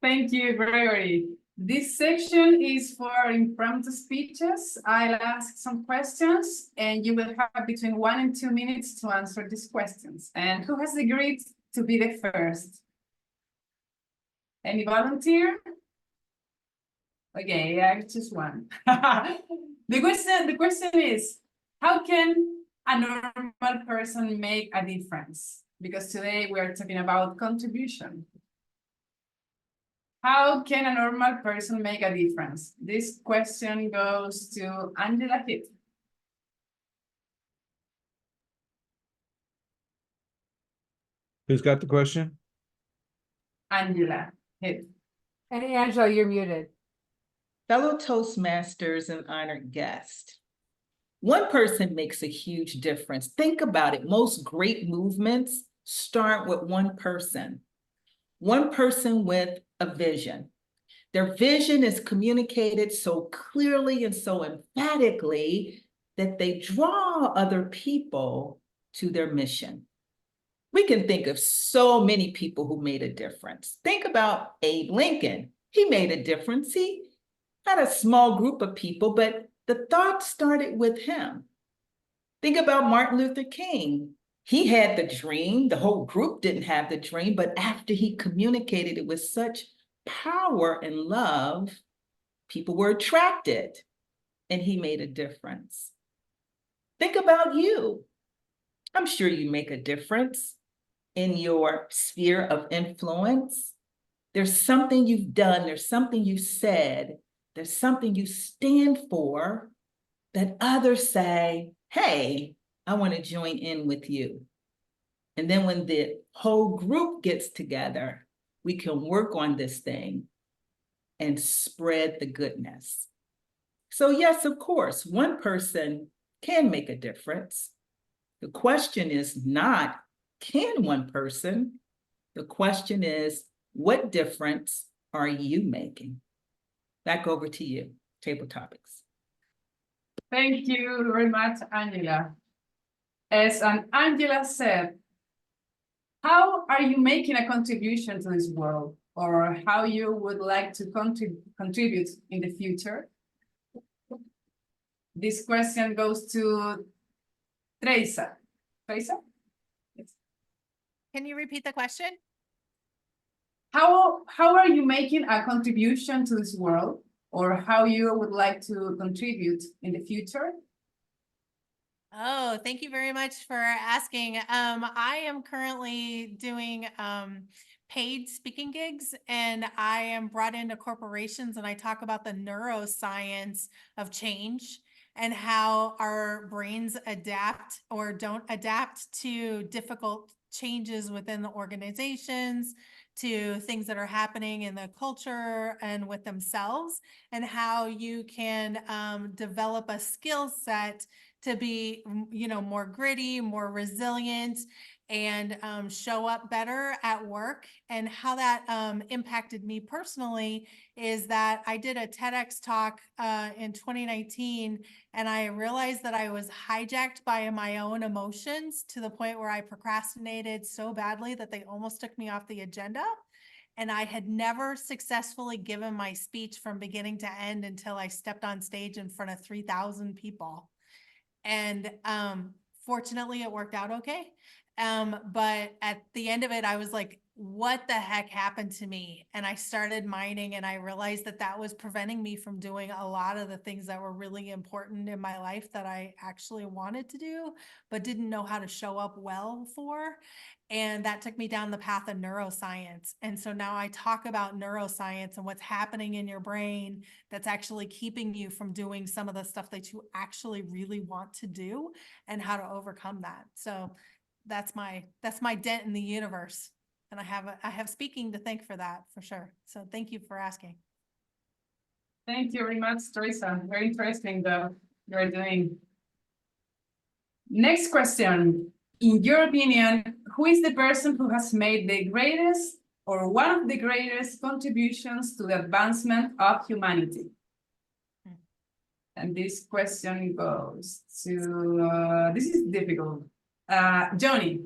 Thank you, Gregory. This section is for impromptu speeches. I'll ask some questions and you will have between 1 and 2 minutes to answer these questions. And who has agreed to be the first? Any volunteer? Okay, I choose one. The question is, how can a normal person make a difference? Because today we are talking about contribution. How can a normal person make a difference? This question goes to Angela Hitt. Who's got the question? Angela Hitt. And Angela, you're muted. Fellow Toastmasters and honored guest. One person makes a huge difference. Think about it. Most great movements start with one person with a vision. Their vision is communicated so clearly and so emphatically that they draw other people to their mission. We can think of so many people who made a difference. Think about Abe Lincoln. He made a difference. He had a small group of people, but the thought started with him. Think about Martin Luther King. He had the dream. The whole group didn't have the dream, but after he communicated it with such power and love, people were attracted. and he made a difference. Think about you. I'm sure you make a difference in your sphere of influence. There's something you've done, there's something you said, there's something you stand for that others say, hey, I want to join in with you. And then when the whole group gets together, we can work on this thing and spread the goodness. So yes, of course, one person can make a difference. The question is not, can one person? The question is, what difference are you making? Back over to you, Table Topics. Thank you very much, Angela. As Angela said, how are you making a contribution to this world, or how you would like to contribute in the future? This question goes to Teresa. Teresa? Yes. Can you repeat the question? How are you making a contribution to this world, or how you would like to contribute in the future? Oh, thank you very much for asking. I am currently doing paid speaking gigs, and I am brought into corporations, and I talk about the neuroscience of change and how our brains adapt or don't adapt to difficult changes within the organizations, to things that are happening in the culture and with themselves, and how you can develop a skill set to be, more gritty, more resilient, and show up better at work. And how that impacted me personally is that I did a TEDx talk in 2019, and I realized that I was hijacked by my own emotions to the point where I procrastinated so badly that they almost took me off the agenda. And I had never successfully given my speech from beginning to end until I stepped on stage in front of 3,000 people. And fortunately, it worked out okay. But at the end of it, I was like, what the heck happened to me? And I started mining, and I realized that that was preventing me from doing a lot of the things that were really important in my life that I actually wanted to do, but didn't know how to show up well for. And that took me down the path of neuroscience. And so now I talk about neuroscience and what's happening in your brain that's actually keeping you from doing some of the stuff that you actually really want to do, and how to overcome that. So that's my dent in the universe. And I have speaking to thank for that, for sure. So thank you for asking. Thank you very much, Teresa. Very interesting though you're doing. Next question. In your opinion, who is the person who has made the greatest or one of the greatest contributions to the advancement of humanity? And this question goes to, this is difficult. Joni.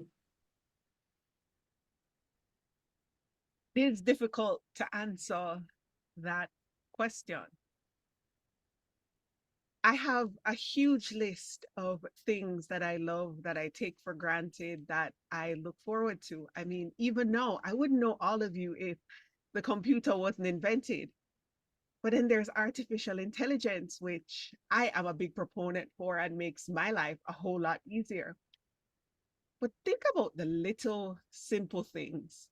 It is difficult to answer that question. I have a huge list of things that I love, that I take for granted, that I look forward to. I mean, even now, I wouldn't know all of you if the computer wasn't invented. But then there's artificial intelligence, which I am a big proponent for and makes my life a whole lot easier. But think about the little simple things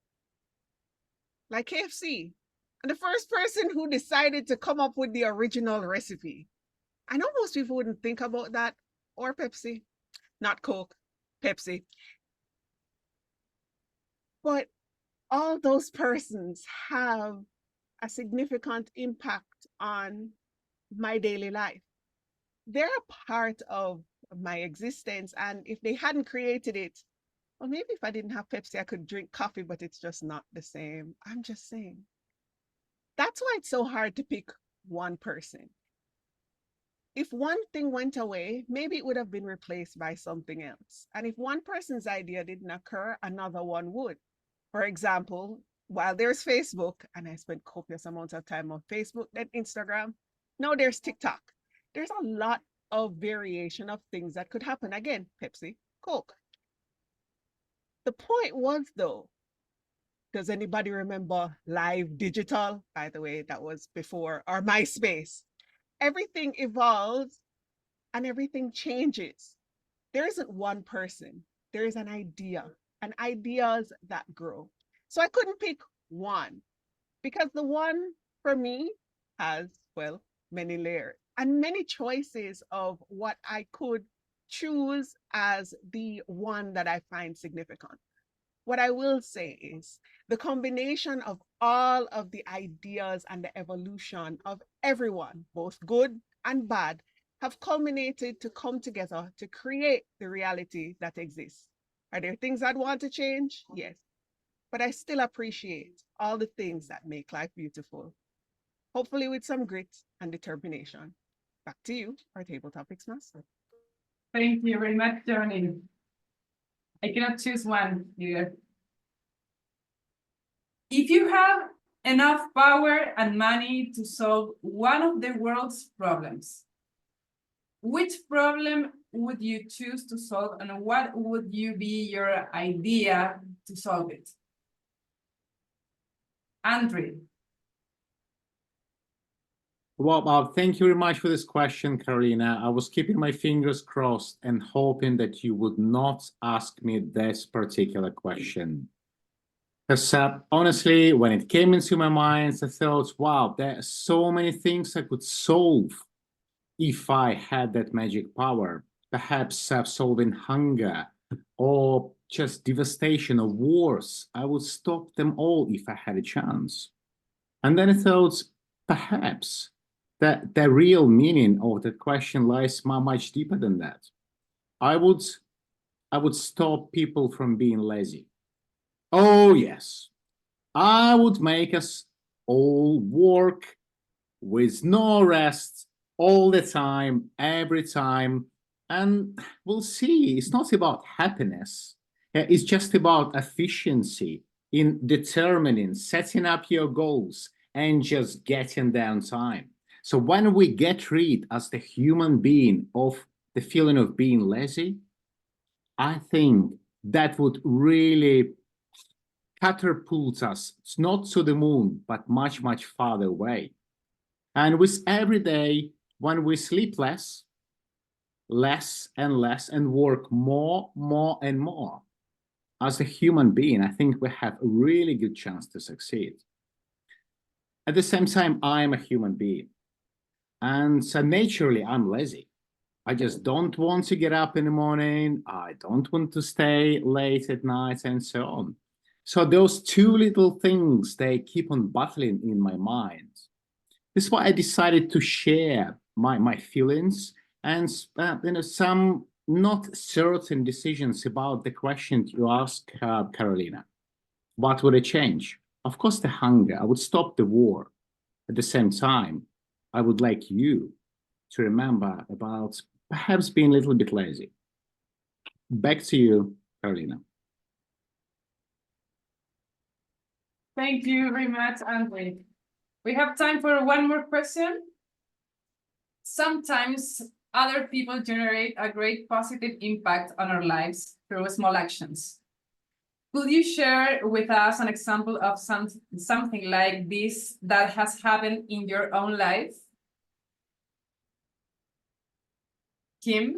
like KFC. And the first person who decided to come up with the original recipe. I know most people wouldn't think about that. Or Pepsi, not Coke, Pepsi. But all those persons have a significant impact on my daily life. They're a part of my existence. And if they hadn't created it, well, maybe if I didn't have Pepsi, I could drink coffee, but it's just not the same. I'm just saying. That's why it's so hard to pick one person. If one thing went away, maybe it would have been replaced by something else. And if one person's idea didn't occur, another one would. For example, while there's Facebook, and I spent copious amounts of time on Facebook, then Instagram, now there's TikTok. There's a lot of variation of things that could happen. Again, Pepsi, Coke. The point was, though, does anybody remember Live Digital? By the way, that was before, or MySpace. everything evolves and everything changes. There isn't one person, there is an idea and ideas that grow. So I couldn't pick one because the one for me has, well, many layers and many choices of what I could choose as the one that I find significant. What I will say is the combination of all of the ideas and the evolution of everyone, both good and bad, have culminated to come together to create the reality that exists. Are there things I'd want to change? Yes. But I still appreciate all the things that make life beautiful, hopefully with some grit and determination. Back to you, our table topics master. Thank you very much, Joni. I cannot choose one either. If you have enough power and money to solve one of the world's problems, which problem would you choose to solve and what would you be your idea to solve it? Andre. Well, thank you very much for this question, Carolina. I was keeping my fingers crossed and hoping that you would not ask me this particular question. Because honestly, when it came into my mind, I thought, wow, there are so many things I could solve if I had that magic power. Perhaps solving hunger or just devastation or wars. I would stop them all if I had a chance. And then I thought, perhaps that the real meaning of the question lies much deeper than that. I would stop people from being lazy. Oh, yes. I would make us all work with no rest all the time, every time. And we'll see, it's not about happiness. It's just about efficiency in determining, setting up your goals and just getting there on time. So when we get rid as the human being of the feeling of being lazy, I think that would really catapult us not to the moon, but much farther away. And with every day, when we sleep less and less, and work more and more, as a human being, I think we have a really good chance to succeed. At the same time, I am a human being. And so naturally, I'm lazy. I just don't want to get up in the morning. I don't want to stay late at night and so on. So those two little things, they keep on battling in my mind. This is why I decided to share my feelings and some not certain decisions about the question you asked, Carolina. What would I change? Of course, the hunger. I would stop the war. At the same time, I would like you to remember about perhaps being a little bit lazy. Back to you, Carolina. Thank you very much, Andre. We have time for one more question. Sometimes other people generate a great positive impact on our lives through small actions. Could you share with us an example of something like this that has happened in your own life? Kim?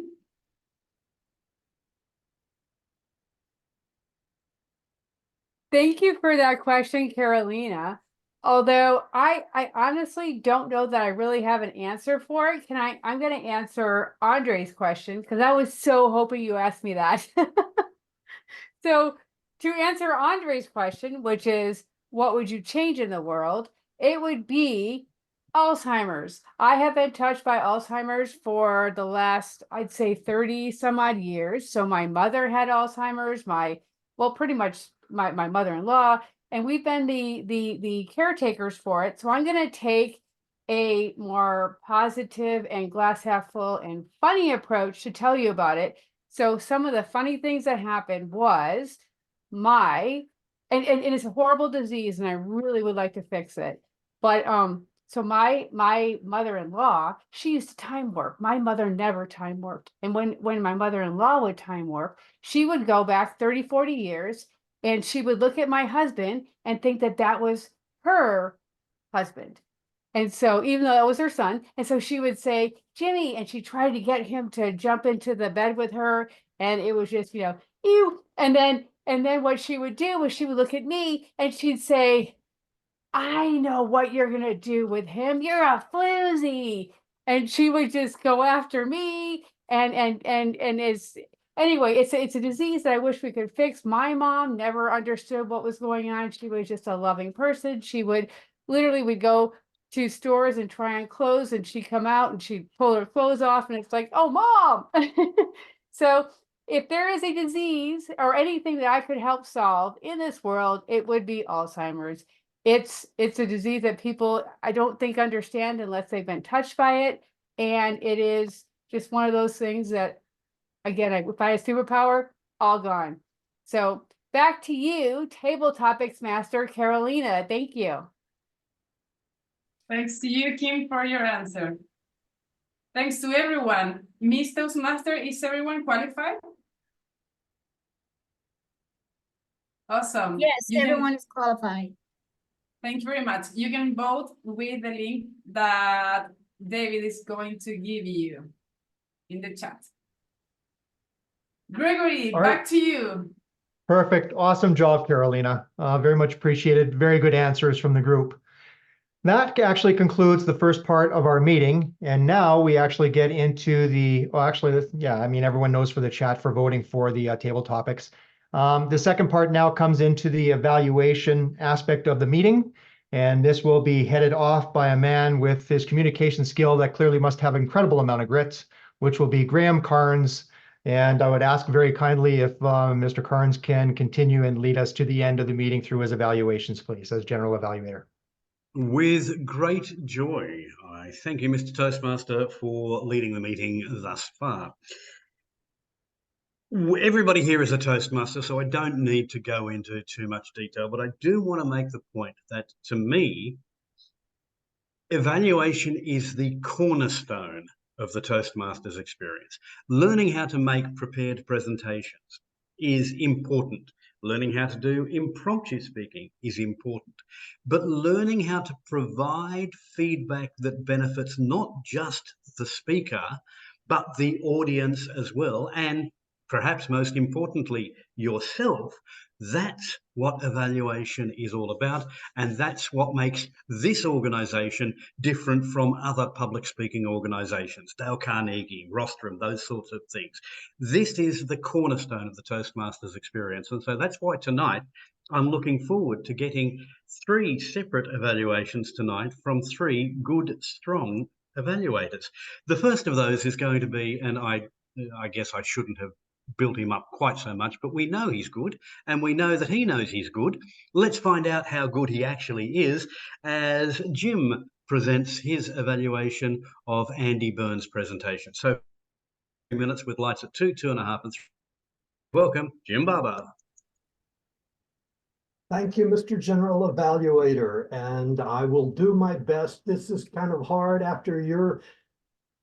Thank you for that question, Carolina. Although I honestly don't know that I really have an answer for it. I'm going to answer Andre's question because I was so hoping you asked me that. So to answer Andre's question, which is what would you change in the world? It would be Alzheimer's. I have been touched by Alzheimer's for the last, I'd say 30 some odd years. So my mother had Alzheimer's, pretty much my mother-in-law, and we've been the caretakers for it. So I'm going to take a more positive and glass half full and funny approach to tell you about it. So some of the funny things that happened was and it's a horrible disease and I really would like to fix it. But so my mother-in-law, she used to time warp. My mother never time warped. And when my mother-in-law would time warp, she would go back 30, 40 years and she would look at my husband and think that that was her husband. And so even though that was her son, and so she would say, Jimmy, and she tried to get him to jump into the bed with her. And it was just, ew. And then what she would do was she would look at me and she'd say, I know what you're gonna do with him. You're a floozy. And she would just go after me. And it's anyway, it's a disease that I wish we could fix. My mom never understood what was going on. She was just a loving person. She would literally we'd go to stores and try on clothes, and she'd come out and she'd pull her clothes off, and it's like, oh, mom. So if there is a disease or anything that I could help solve in this world, it would be Alzheimer's. It's a disease that people I don't think understand unless they've been touched by it. And it is just one of those things that, again, if I had a superpower, all gone. So back to you, Table Topics Master Carolina. Thank you. Thanks to you, Kim, for your answer. Thanks to everyone. Miss Toastmaster, is everyone qualified? Awesome. Yes, everyone is qualified. Thank you very much. You can vote with the link that David is going to give you in the chat. Gregory, All right. back to you. Perfect. Awesome job, Carolina. Very much appreciated. Very good answers from the group. That actually concludes the first part of our meeting. And now we actually get into everyone knows for the chat for voting for the table topics. The second part now comes into the evaluation aspect of the meeting. And this will be headed off by a man with his communication skill that clearly must have an incredible amount of grit, which will be Graham Carnes. And I would ask very kindly if Mr. Carnes can continue and lead us to the end of the meeting through his evaluations, please, as general evaluator. With great joy. I thank you, Mr. Toastmaster, for leading the meeting thus far. Everybody here is a Toastmaster, so I don't need to go into too much detail, but I do want to make the point that, to me, evaluation is the cornerstone of the Toastmasters experience. Learning how to make prepared presentations is important. Learning how to do impromptu speaking is important. But learning how to provide feedback that benefits not just the speaker, but the audience as well, and perhaps most importantly, yourself, that's what evaluation is all about. And that's what makes this organization different from other public speaking organizations, Dale Carnegie, Rostrum, those sorts of things. This is the cornerstone of the Toastmasters experience. And so that's why tonight I'm looking forward to getting 3 separate evaluations tonight from 3 good, strong evaluators. The first of those is going to be, and I guess I shouldn't have built him up quite so much, but we know he's good and we know that he knows he's good. Let's find out how good he actually is as Jim presents his evaluation of Andy Bern's presentation. So 2 minutes with lights at 2, 2.5 and 3. Welcome, Jim Barber. Thank you, Mr. General Evaluator, and I will do my best. This is kind of hard after your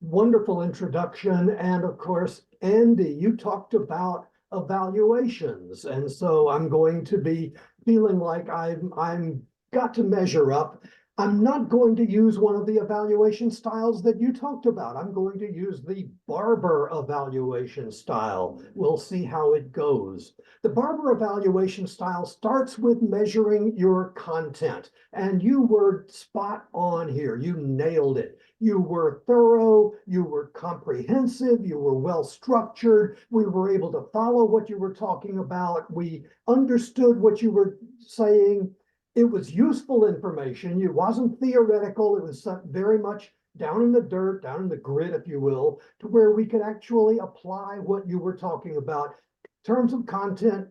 wonderful introduction. And of course, Andy, you talked about evaluations. And so I'm going to be feeling like I'm got to measure up. I'm not going to use one of the evaluation styles that you talked about. I'm going to use the Barber evaluation style. We'll see how it goes. The Barber evaluation style starts with measuring your content. And you were spot on here. You nailed it. You were thorough, you were comprehensive, you were well structured. We were able to follow what you were talking about. We understood what you were saying. It was useful information. It wasn't theoretical. It was very much down in the dirt, down in the grit, if you will, to where we could actually apply what you were talking about. In terms of content,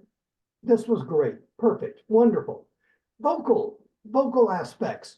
this was great, perfect, wonderful. Vocal aspects.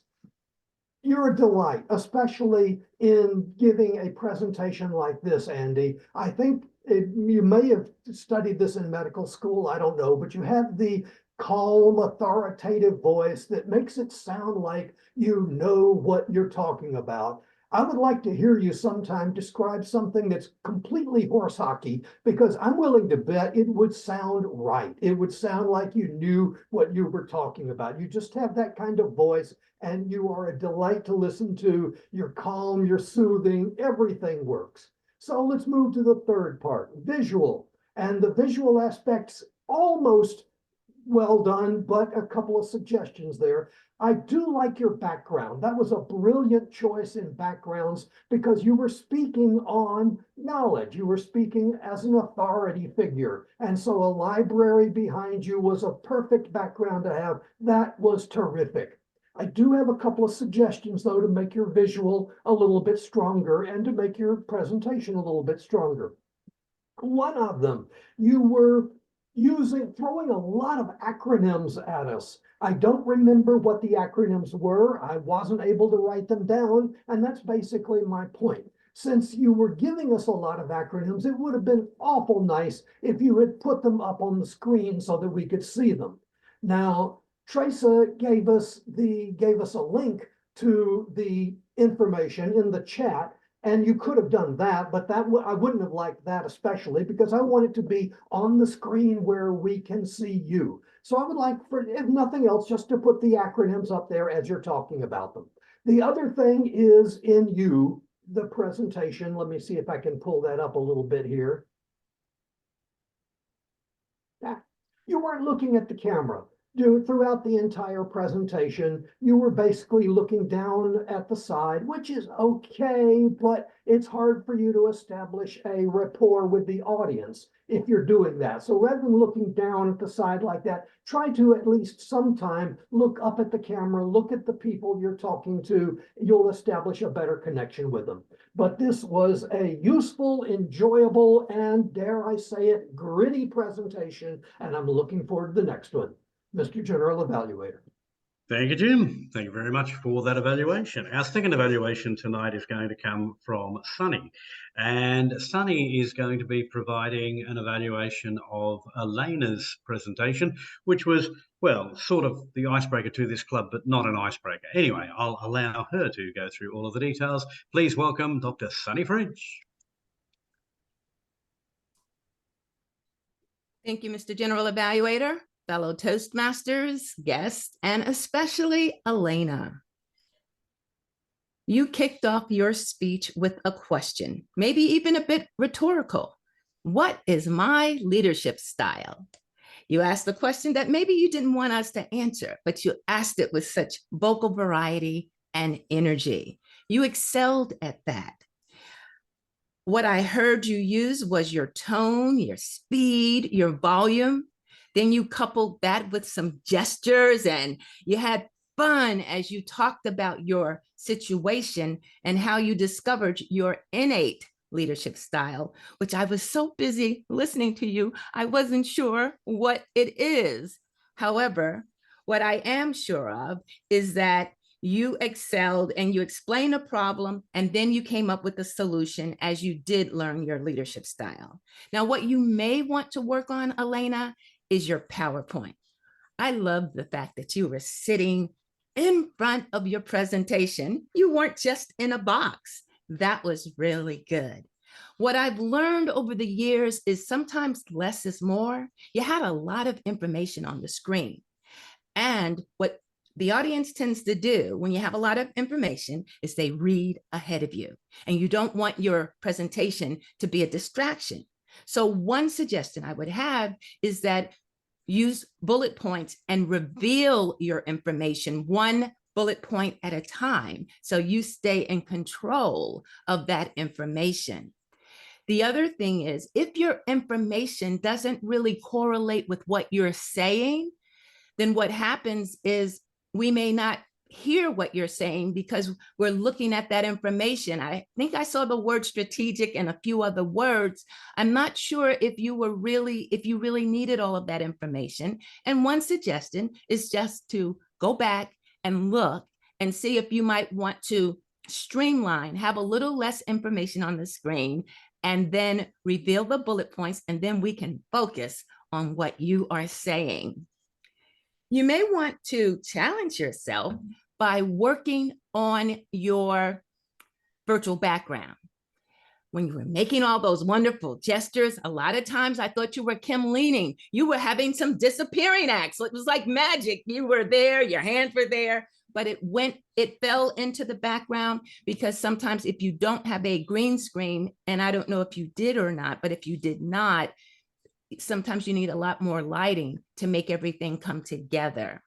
You're a delight, especially in giving a presentation like this, Andy. I think you may have studied this in medical school, I don't know, but you have the calm, authoritative voice that makes it sound like you know what you're talking about. I would like to hear you sometime describe something that's completely horse hockey, because I'm willing to bet it would sound right. It would sound like you knew what you were talking about. You just have that kind of voice, and you are a delight to listen to. You're calm, you're soothing, everything works. So let's move to the third part, visual. And the visual aspects almost well done, but a couple of suggestions there. I do like your background. That was a brilliant choice in backgrounds because you were speaking on knowledge. You were speaking as an authority figure. And so a library behind you was a perfect background to have. That was terrific. I do have a couple of suggestions, though, to make your visual a little bit stronger and to make your presentation a little bit stronger. One of them, you were throwing a lot of acronyms at us. I don't remember what the acronyms were. I wasn't able to write them down, and that's basically my point. Since you were giving us a lot of acronyms, it would have been awful nice if you had put them up on the screen so that we could see them. Now, Teresa gave us a link to the information in the chat, and you could have done that, but I wouldn't have liked that especially because I want it to be on the screen where we can see you. So I would like, for if nothing else, just to put the acronyms up there as you're talking about them. The other thing is in the presentation. Let me see if I can pull that up a little bit here. You weren't looking at the camera. Throughout the entire presentation, you were basically looking down at the side, which is okay, but it's hard for you to establish a rapport with the audience if you're doing that. So rather than looking down at the side like that, try to at least sometime look up at the camera, look at the people you're talking to. You'll establish a better connection with them. But this was a useful, enjoyable, and dare I say it, gritty presentation, and I'm looking forward to the next one. Mr. General Evaluator. Thank you, Jim. Thank you very much for that evaluation. Our second evaluation tonight is going to come from Sunny. And Sunny is going to be providing an evaluation of Elena's presentation, which was, well, sort of the icebreaker to this club, but not an icebreaker. Anyway, I'll allow her to go through all of the details. Please welcome Dr. Sunny Fridge. Thank you, Mr. General Evaluator, fellow Toastmasters, guests, and especially Elena. You kicked off your speech with a question, maybe even a bit rhetorical. What is my leadership style? You asked a question that maybe you didn't want us to answer, but you asked it with such vocal variety and energy. You excelled at that. What I heard you use was your tone, your speed, your volume. Then you coupled that with some gestures and you had fun as you talked about your situation and how you discovered your innate leadership style, which I was so busy listening to you, I wasn't sure what it is. However, what I am sure of is that you excelled and you explained a problem and then you came up with a solution as you did learn your leadership style. Now, what you may want to work on, Elena, is your PowerPoint. I love the fact that you were sitting in front of your presentation. You weren't just in a box. That was really good. What I've learned over the years is sometimes less is more. You had a lot of information on the screen. And what the audience tends to do when you have a lot of information is they read ahead of you. And you don't want your presentation to be a distraction. So one suggestion I would have is that use bullet points and reveal your information one bullet point at a time, so you stay in control of that information. The other thing is, if your information doesn't really correlate with what you're saying, then what happens is we may not hear what you're saying because we're looking at that information. I think I saw the word strategic and a few other words. I'm not sure if you really needed all of that information. And one suggestion is just to go back and look and see if you might want to streamline, have a little less information on the screen, and then reveal the bullet points, and then we can focus on what you are saying. You may want to challenge yourself by working on your virtual background. When you were making all those wonderful gestures, a lot of times I thought you were Kim leaning. You were having some disappearing acts. It was like magic. You were there, your hands were there, but it fell into the background because sometimes if you don't have a green screen, and I don't know if you did or not, but if you did not, sometimes you need a lot more lighting to make everything come together.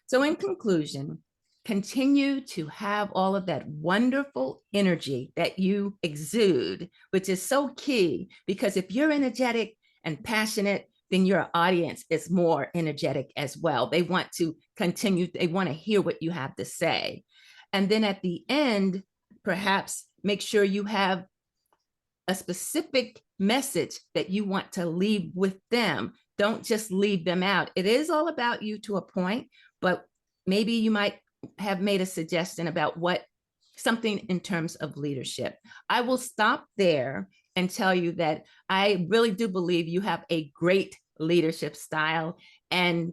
So in conclusion, continue to have all of that wonderful energy that you exude, which is so key, because if you're energetic and passionate, then your audience is more energetic as well. They want to continue, they want to hear what you have to say. And then at the end, perhaps make sure you have a specific message that you want to leave with them. Don't just leave them out. It is all about you to a point, but maybe you might have made a suggestion about something in terms of leadership. I will stop there and tell you that I really do believe you have a great leadership style. And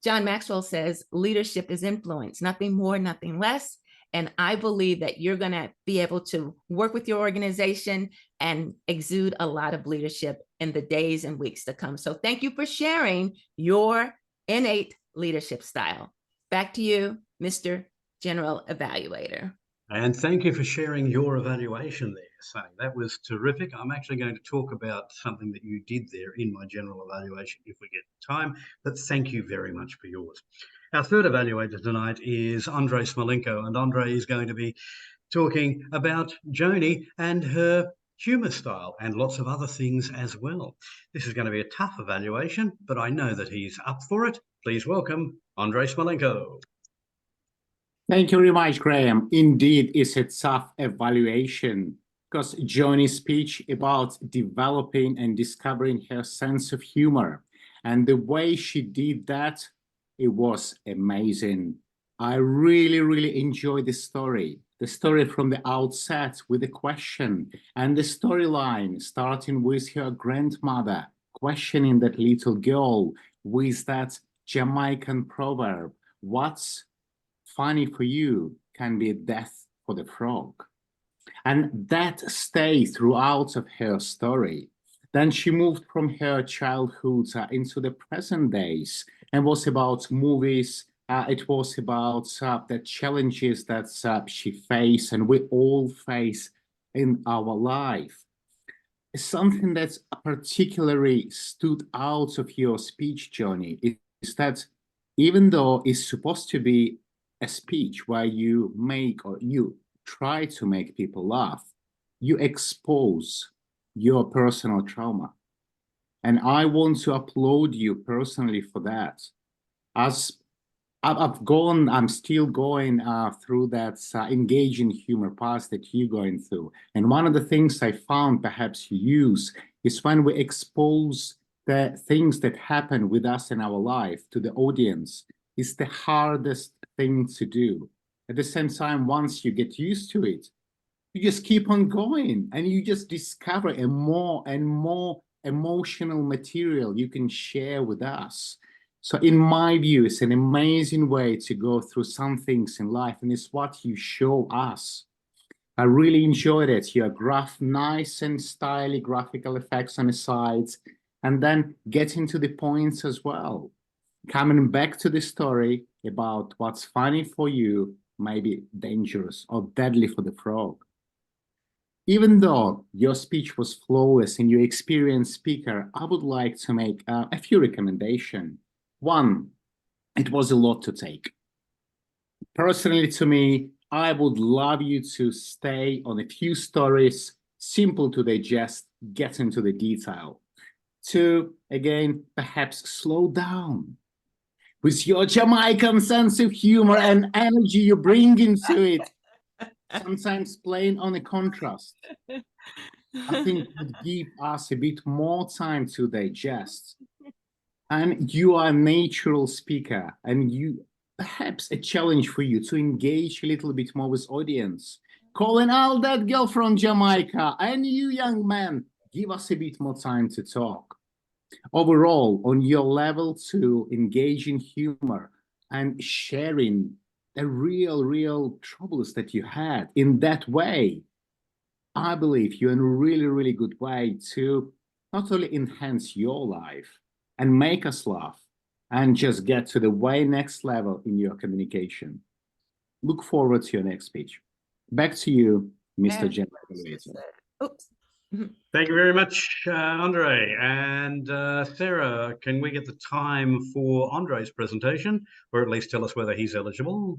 John Maxwell says leadership is influence, nothing more, nothing less. And I believe that you're going to be able to work with your organization and exude a lot of leadership in the days and weeks to come. So thank you for sharing your innate leadership style. Back to you, Mr. General Evaluator. And thank you for sharing your evaluation there, Sally. That was terrific. I'm actually going to talk about something that you did there in my general evaluation if we get time, but thank you very much for yours. Our third evaluator tonight is Andrei Smolenko, and Andrei is going to be talking about Joni and her humour style and lots of other things as well. This is going to be a tough evaluation, but I know that he's up for it. Please welcome Andrei Smolenko. Thank you very much, Graham. Indeed, it's a tough evaluation because Joni's speech about developing and discovering her sense of humor and the way she did that, it was amazing. I really, really enjoyed the story from the outset with the question and the storyline starting with her grandmother questioning that little girl with that Jamaican proverb, what's funny for you can be death for the frog. And that stayed throughout of her story. Then she moved from her childhood into the present days and was about movies. It was about the challenges that she faced and we all face in our life. Something that particularly stood out of your speech, Joni, is that even though it's supposed to be a speech where you make or you try to make people laugh, you expose your personal trauma. And I want to applaud you personally for that. As I'm still going through that engaging humor path that you're going through. And one of the things I found perhaps you use is when we expose the things that happen with us in our life to the audience, is the hardest thing to do. At the same time, once you get used to it, you just keep on going and you just discover a more and more emotional material you can share with us. So in my view, it's an amazing way to go through some things in life, and it's what you show us. I really enjoyed it. Your nice and stylish graphical effects on the sides, and then getting to the points as well. Coming back to the story about what's funny for you may be dangerous or deadly for the frog. Even though your speech was flawless and you're an experienced speaker, I would like to make a few recommendations. One, it was a lot to take. Personally, to me, I would love you to stay on a few stories, simple to digest, get into the detail. Two, again, perhaps slow down. With your Jamaican sense of humor and energy you bring into it, sometimes playing on a contrast, I think would give us a bit more time to digest. And you are a natural speaker, and perhaps a challenge for you to engage a little bit more with audience. Calling out that girl from Jamaica, and you young man, give us a bit more time to talk. Overall, on your level to engage in humor and sharing the real troubles that you had. In that way, I believe you're in a really good way to not only enhance your life and make us laugh and just get to the way next level in your communication. Look forward to your next speech. Back to you, Mr. General Evaluator. Oops. Thank you very much, Andre. And Sarah, can we get the time for Andre's presentation, or at least tell us whether he's eligible?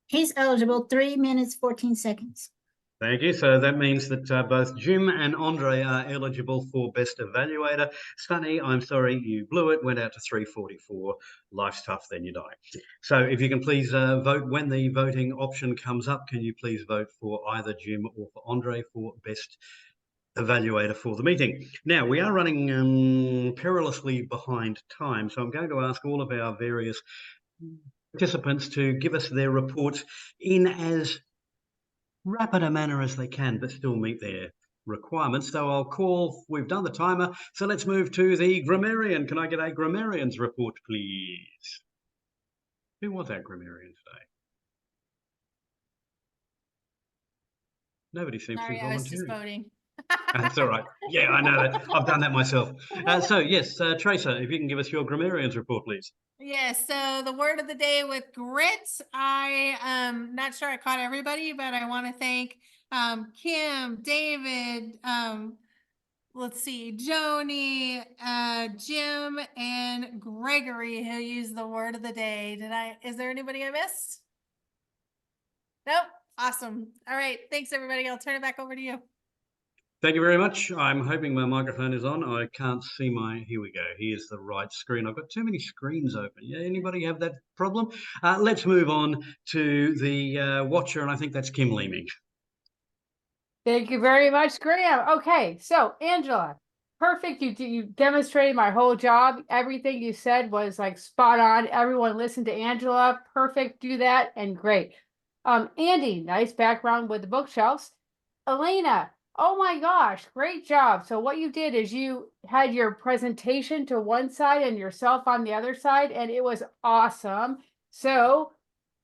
He's eligible, 3 minutes, 14 seconds. Thank you. So that means that both Jim and Andre are eligible for Best Evaluator. Sunny, I'm sorry, you blew it, went out to 3:44. Life's tough, then you die. So if you can please vote when the voting option comes up, can you please vote for either Jim or for Andre for Best Evaluator for the meeting. Now, we are running perilously behind time, so I'm going to ask all of our various participants to give us their reports in as rapid a manner as they can, but still meet their requirements. So I'll call, we've done the timer, so let's move to the grammarian. Can I get a grammarian's report, please? Who was our grammarian today? Nobody seems to Sorry, be I was just volunteering. voting. That's all right. Yeah, I know that. I've done that myself. So yes, Tracer, if you can give us your grammarian's report, please. Yes, so the word of the day with grit. I am not sure I caught everybody, but I want to thank Kim, David, let's see, Joni, Jim, and Gregory who used the word of the day. Is there anybody I missed? Nope. Awesome. All right. Thanks, everybody. I'll turn it back over to you. Thank you very much. I'm hoping my microphone is on. I can't see here we go. Here's the right screen. I've got too many screens open. Yeah, anybody have that problem? Let's move on to the watcher, and I think that's Kim Leeming. Thank you very much, Graham. Okay, so Angela, perfect. You demonstrated my whole job. Everything you said was like spot on. Everyone listened to Angela. Perfect. Do that and great. Andy, nice background with the bookshelves. Elena, oh my gosh, great job. So what you did is you had your presentation to one side and yourself on the other side, and it was awesome. So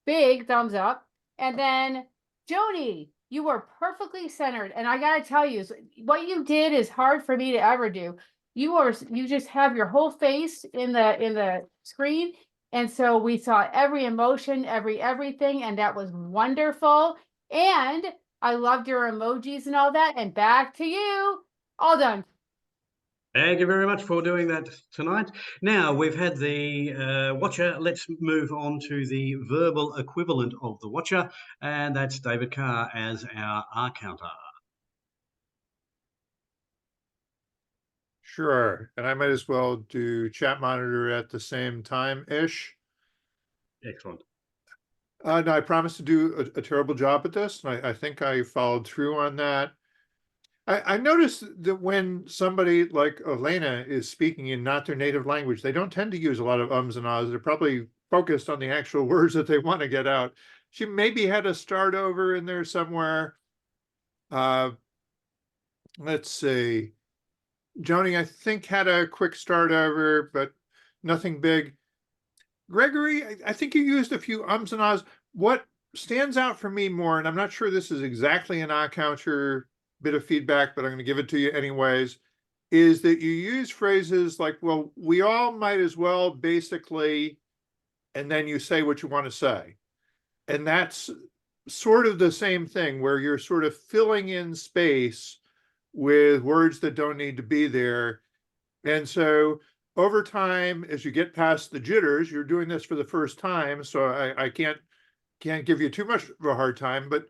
big thumbs up. And then Joni, you were perfectly centered. And I gotta tell you, what you did is hard for me to ever do. You just have your whole face in the screen. And so we saw every emotion, everything, and that was wonderful. And I loved your emojis and all that. And back to you. All done. Thank you very much for doing that tonight. Now, we've had the watcher. Let's move on to the verbal equivalent of the watcher, and that's David Carr as our R counter. Sure. And I might as well do chat monitor at the same time-ish. Excellent. No, I promised to do a terrible job at this, and I think I followed through on that. I noticed that when somebody like Elena is speaking in not their native language, they don't tend to use a lot of ums and ahs. They're probably focused on the actual words that they want to get out. She maybe had a start over in there somewhere. Let's see. Joni, I think, had a quick start over, but nothing big. Gregory, I think you used a few ums and ahs. What stands out for me more, and I'm not sure this is exactly an R counter bit of feedback, but I'm going to give it to you anyways, is that you use phrases like, well, we all might as well basically, and then you say what you want to say. And that's sort of the same thing where you're sort of filling in space with words that don't need to be there. And so over time, as you get past the jitters, you're doing this for the first time, so I can't give you too much of a hard time, but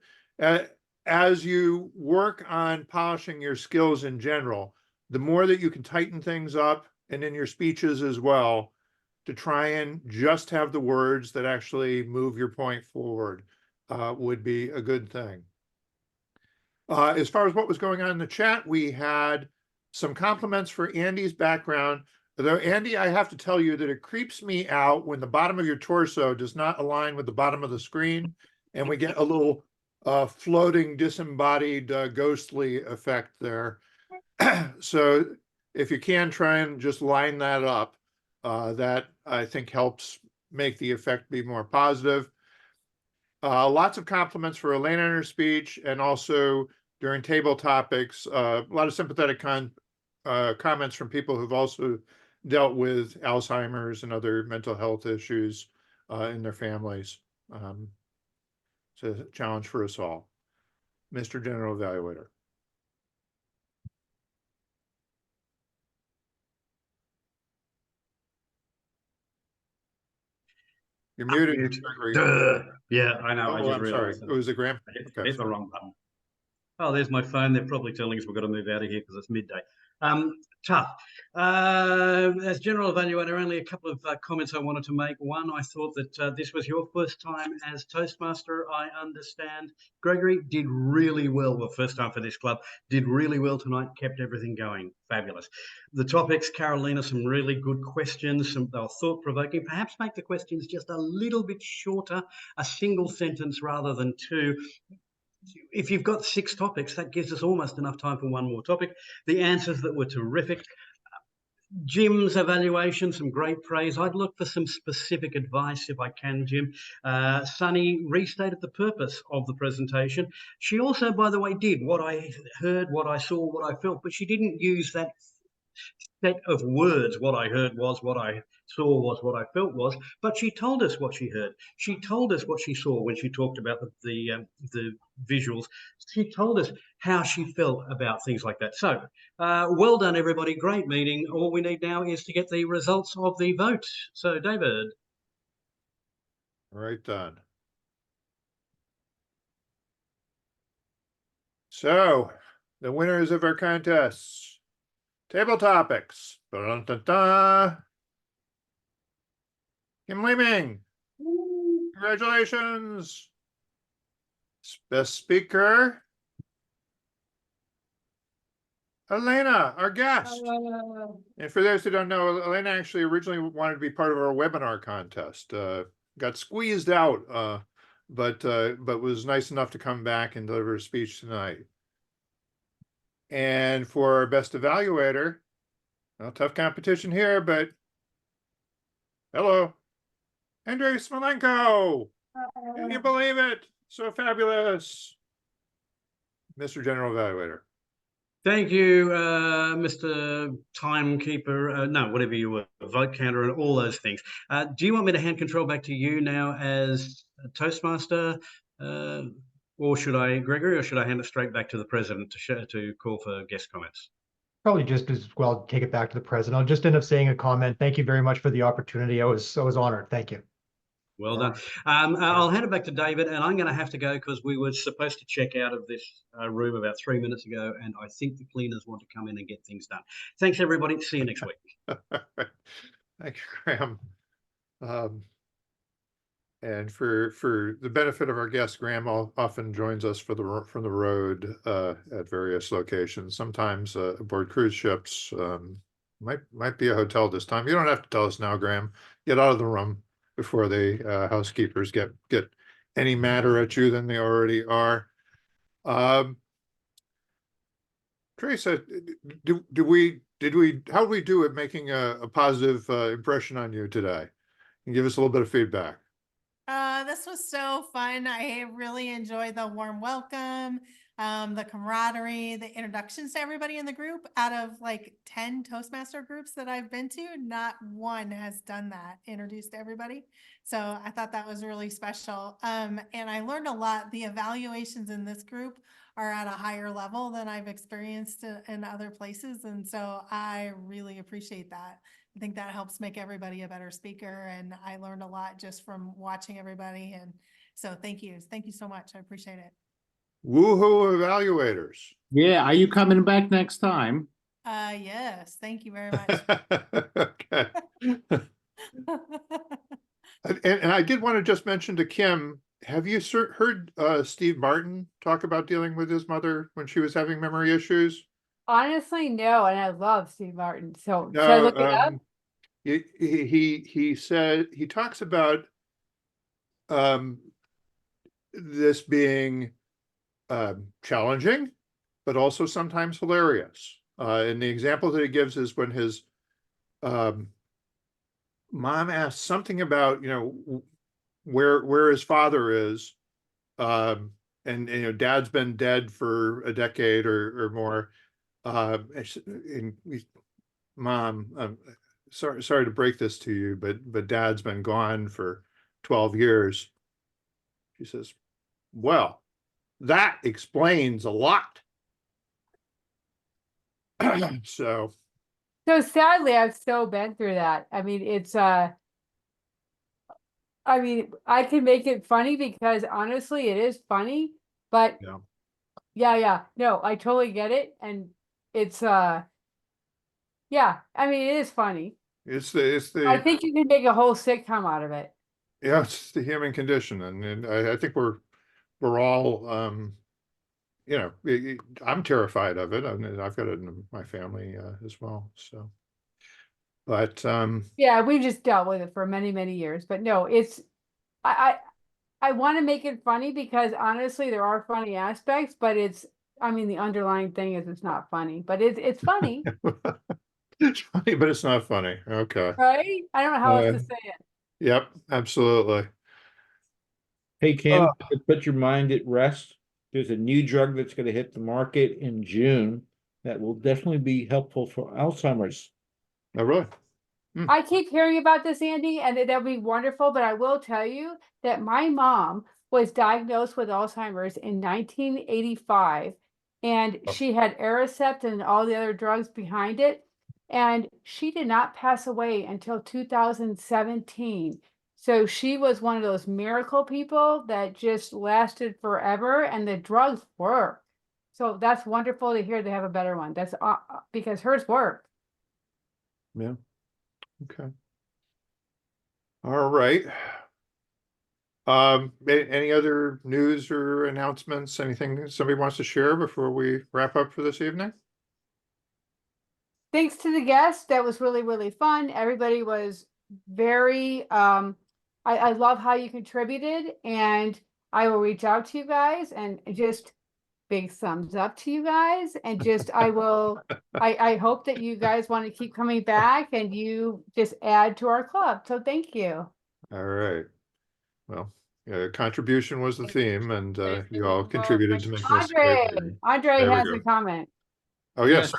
as you work on polishing your skills in general, the more that you can tighten things up, and in your speeches as well, to try and just have the words that actually move your point forward would be a good thing. As far as what was going on in the chat, we had some compliments for Andy's background. Although, Andy, I have to tell you that it creeps me out when the bottom of your torso does not align with the bottom of the screen, and we get a little floating, disembodied, ghostly effect there. So if you can try and just line that up, that I think helps make the effect be more positive. Lots of compliments for Elena in her speech, and also during table topics, a lot of sympathetic comments from people who've also dealt with Alzheimer's and other mental health issues in their families. It's a challenge for us all. Mr. General Evaluator. You're muted. Yeah, I know. I Oh, just I'm sorry. realized It was a Graham. I hit the wrong button. Oh, there's my phone. They're probably telling us we've got to move out of here because it's midday. Tough. As general evaluator, only a couple of comments I wanted to make. One, I thought that this was your first time as Toastmaster. I understand. Gregory did really well the first time for this club. Did really well tonight. Kept everything going. Fabulous. The topics, Carolina, some really good questions. They were thought-provoking. Perhaps make the questions just a little bit shorter, a single sentence rather than two. If you've got 6 topics, that gives us almost enough time for one more topic. The answers that were terrific. Jim's evaluation, some great praise. I'd look for some specific advice if I can, Jim. Sunny restated the purpose of the presentation. She also, by the way, did what I heard, what I saw, what I felt, but she didn't use that set of words. What I heard was, what I saw was, what I felt was, but she told us what she heard. She told us what she saw when she talked about the visuals. She told us how she felt about things like that. So well done, everybody. Great meeting. All we need now is to get the results of the vote. So David. Right done. So the winners of our contests. Table topics. Dun-dun-dun-dun. Kim Leeming. Congratulations. Best speaker. Elena, our guest. And for those who don't know, Elena actually originally wanted to be part of our webinar contest. Got squeezed out, but was nice enough to come back and deliver a speech tonight. And for our best evaluator, well, tough competition here, but hello, Andrei Smolenko. Can you believe it? So fabulous. Mr. General Evaluator. Thank you, Mr. Timekeeper. No, whatever you were, vote counter and all those things. Do you want me to hand control back to you now as Toastmaster? Or should I, Gregory, or should I hand it straight back to the president to call for guest comments? Probably just as well take it back to the president. I'll just end up saying a comment. Thank you very much for the opportunity. I was honored. Thank you. Well done. I'll hand it back to David, and I'm going to have to go because we were supposed to check out of this room about 3 minutes ago, and I think the cleaners want to come in and get things done. Thanks, everybody. See you next week. Thank you, Graham. And for the benefit of our guests, Graham often joins us from the road at various locations. Sometimes aboard cruise ships. Might be a hotel this time. You don't have to tell us now, Graham. Get out of the room before the housekeepers get any madder at you than they already are. Teresa, how did we do at making a positive impression on you today? And give us a little bit of feedback. This was so fun. I really enjoyed the warm welcome, the camaraderie, the introductions to everybody in the group. Out of like 10 Toastmaster groups that I've been to, not one has done that, introduced everybody. So I thought that was really special. And I learned a lot. The evaluations in this group are at a higher level than I've experienced in other places. And so I really appreciate that. I think that helps make everybody a better speaker. And I learned a lot just from watching everybody. And so thank you. Thank you so much. I appreciate it. Woohoo evaluators. Yeah, are you coming back next time? Yes. Thank you very much. Okay. And I did want to just mention to Kim, have you heard Steve Martin talk about dealing with his mother when she was having memory issues? Honestly, no, and I love Steve Martin. So No, should I look it up? He said he talks about this being challenging, but also sometimes hilarious. And the example that he gives is when his mom asked something about, where his father is, and you know, Dad's been dead for a decade or more. Mom, sorry to break this to you, but Dad's been gone for 12 years. She says, well, that explains a lot. So sadly, I've still been through that. I mean, it's I I can make it funny because honestly, it is funny, but yeah, no, I totally get it. And it's yeah, I mean, it is funny. I think you can make a whole sitcom out of it. Yeah, it's the human condition, and I think we're all you know, I'm terrified of it. I mean, I've got it in my family as well. So, but yeah, we've just dealt with it for many, many years. But no, it's I want to make it funny because honestly, there are funny aspects, but it's I mean, the underlying thing is it's not funny, but it's funny. it's funny, but it's not funny. Okay. Right? I don't know how else to say it. Yep, absolutely. Hey, Kim, to put your mind at rest, there's a new drug that's going to hit the market in June that will definitely be helpful for Alzheimer's. Oh, really? I keep hearing about this, Andy, and that'll be wonderful, but I will tell you that my mom was diagnosed with Alzheimer's in 1985, and she had Aricept and all the other drugs behind it, and she did not pass away until 2017. So she was one of those miracle people that just lasted forever, and the drugs work. So that's wonderful to hear they have a better one. That's because hers worked. Yeah. Okay. All right. Any other news or announcements? Anything somebody wants to share before we wrap up for this evening? Thanks to the guests. That was really, really fun. Everybody was very, I love how you contributed, and I will reach out to you guys and just big thumbs up to you guys. And just, I hope that you guys want to keep coming back and you just add to our club. So thank you. All right. Well, contribution was the theme, and you all contributed to making this. Andre has a comment. Oh, yes.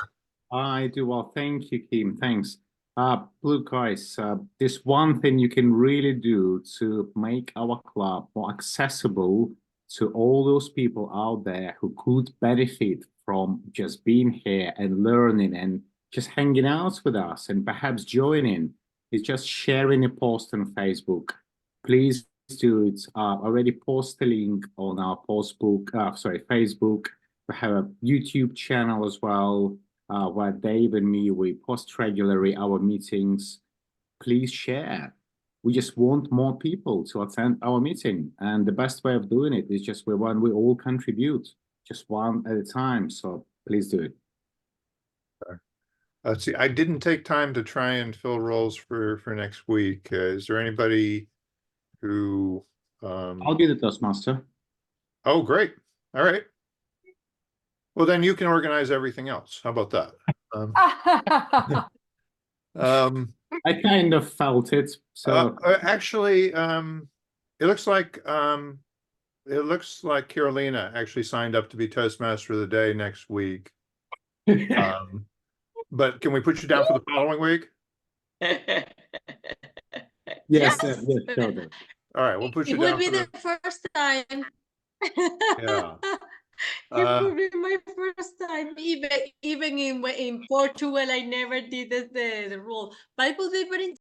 I do. Well, thank you, Kim. Thanks. Look, guys, there's one thing you can really do to make our club more accessible to all those people out there who could benefit from just being here and learning and just hanging out with us and perhaps joining, is just sharing a post on Facebook. Please do it. Already post the link on our Facebook. We have a YouTube channel as well, where Dave and me, we post regularly our meetings. Please share. We just want more people to attend our meeting. And the best way of doing it is just when we all contribute, just one at a time. So please do it. Let's see, I didn't take time to try and fill roles for next week. Is there anybody who I'll be the Toastmaster. Oh, great. All right. Well, then you can organize everything else. How about that? I kind of felt it. So actually, it looks like Carolina actually signed up to be Toastmaster of the Day next week. But can we put you down for the following week? Yes. All right, we'll put you down. It will be the first time. Yeah. It will be my first time. Even in Portugal, I never did the rule. But it would be very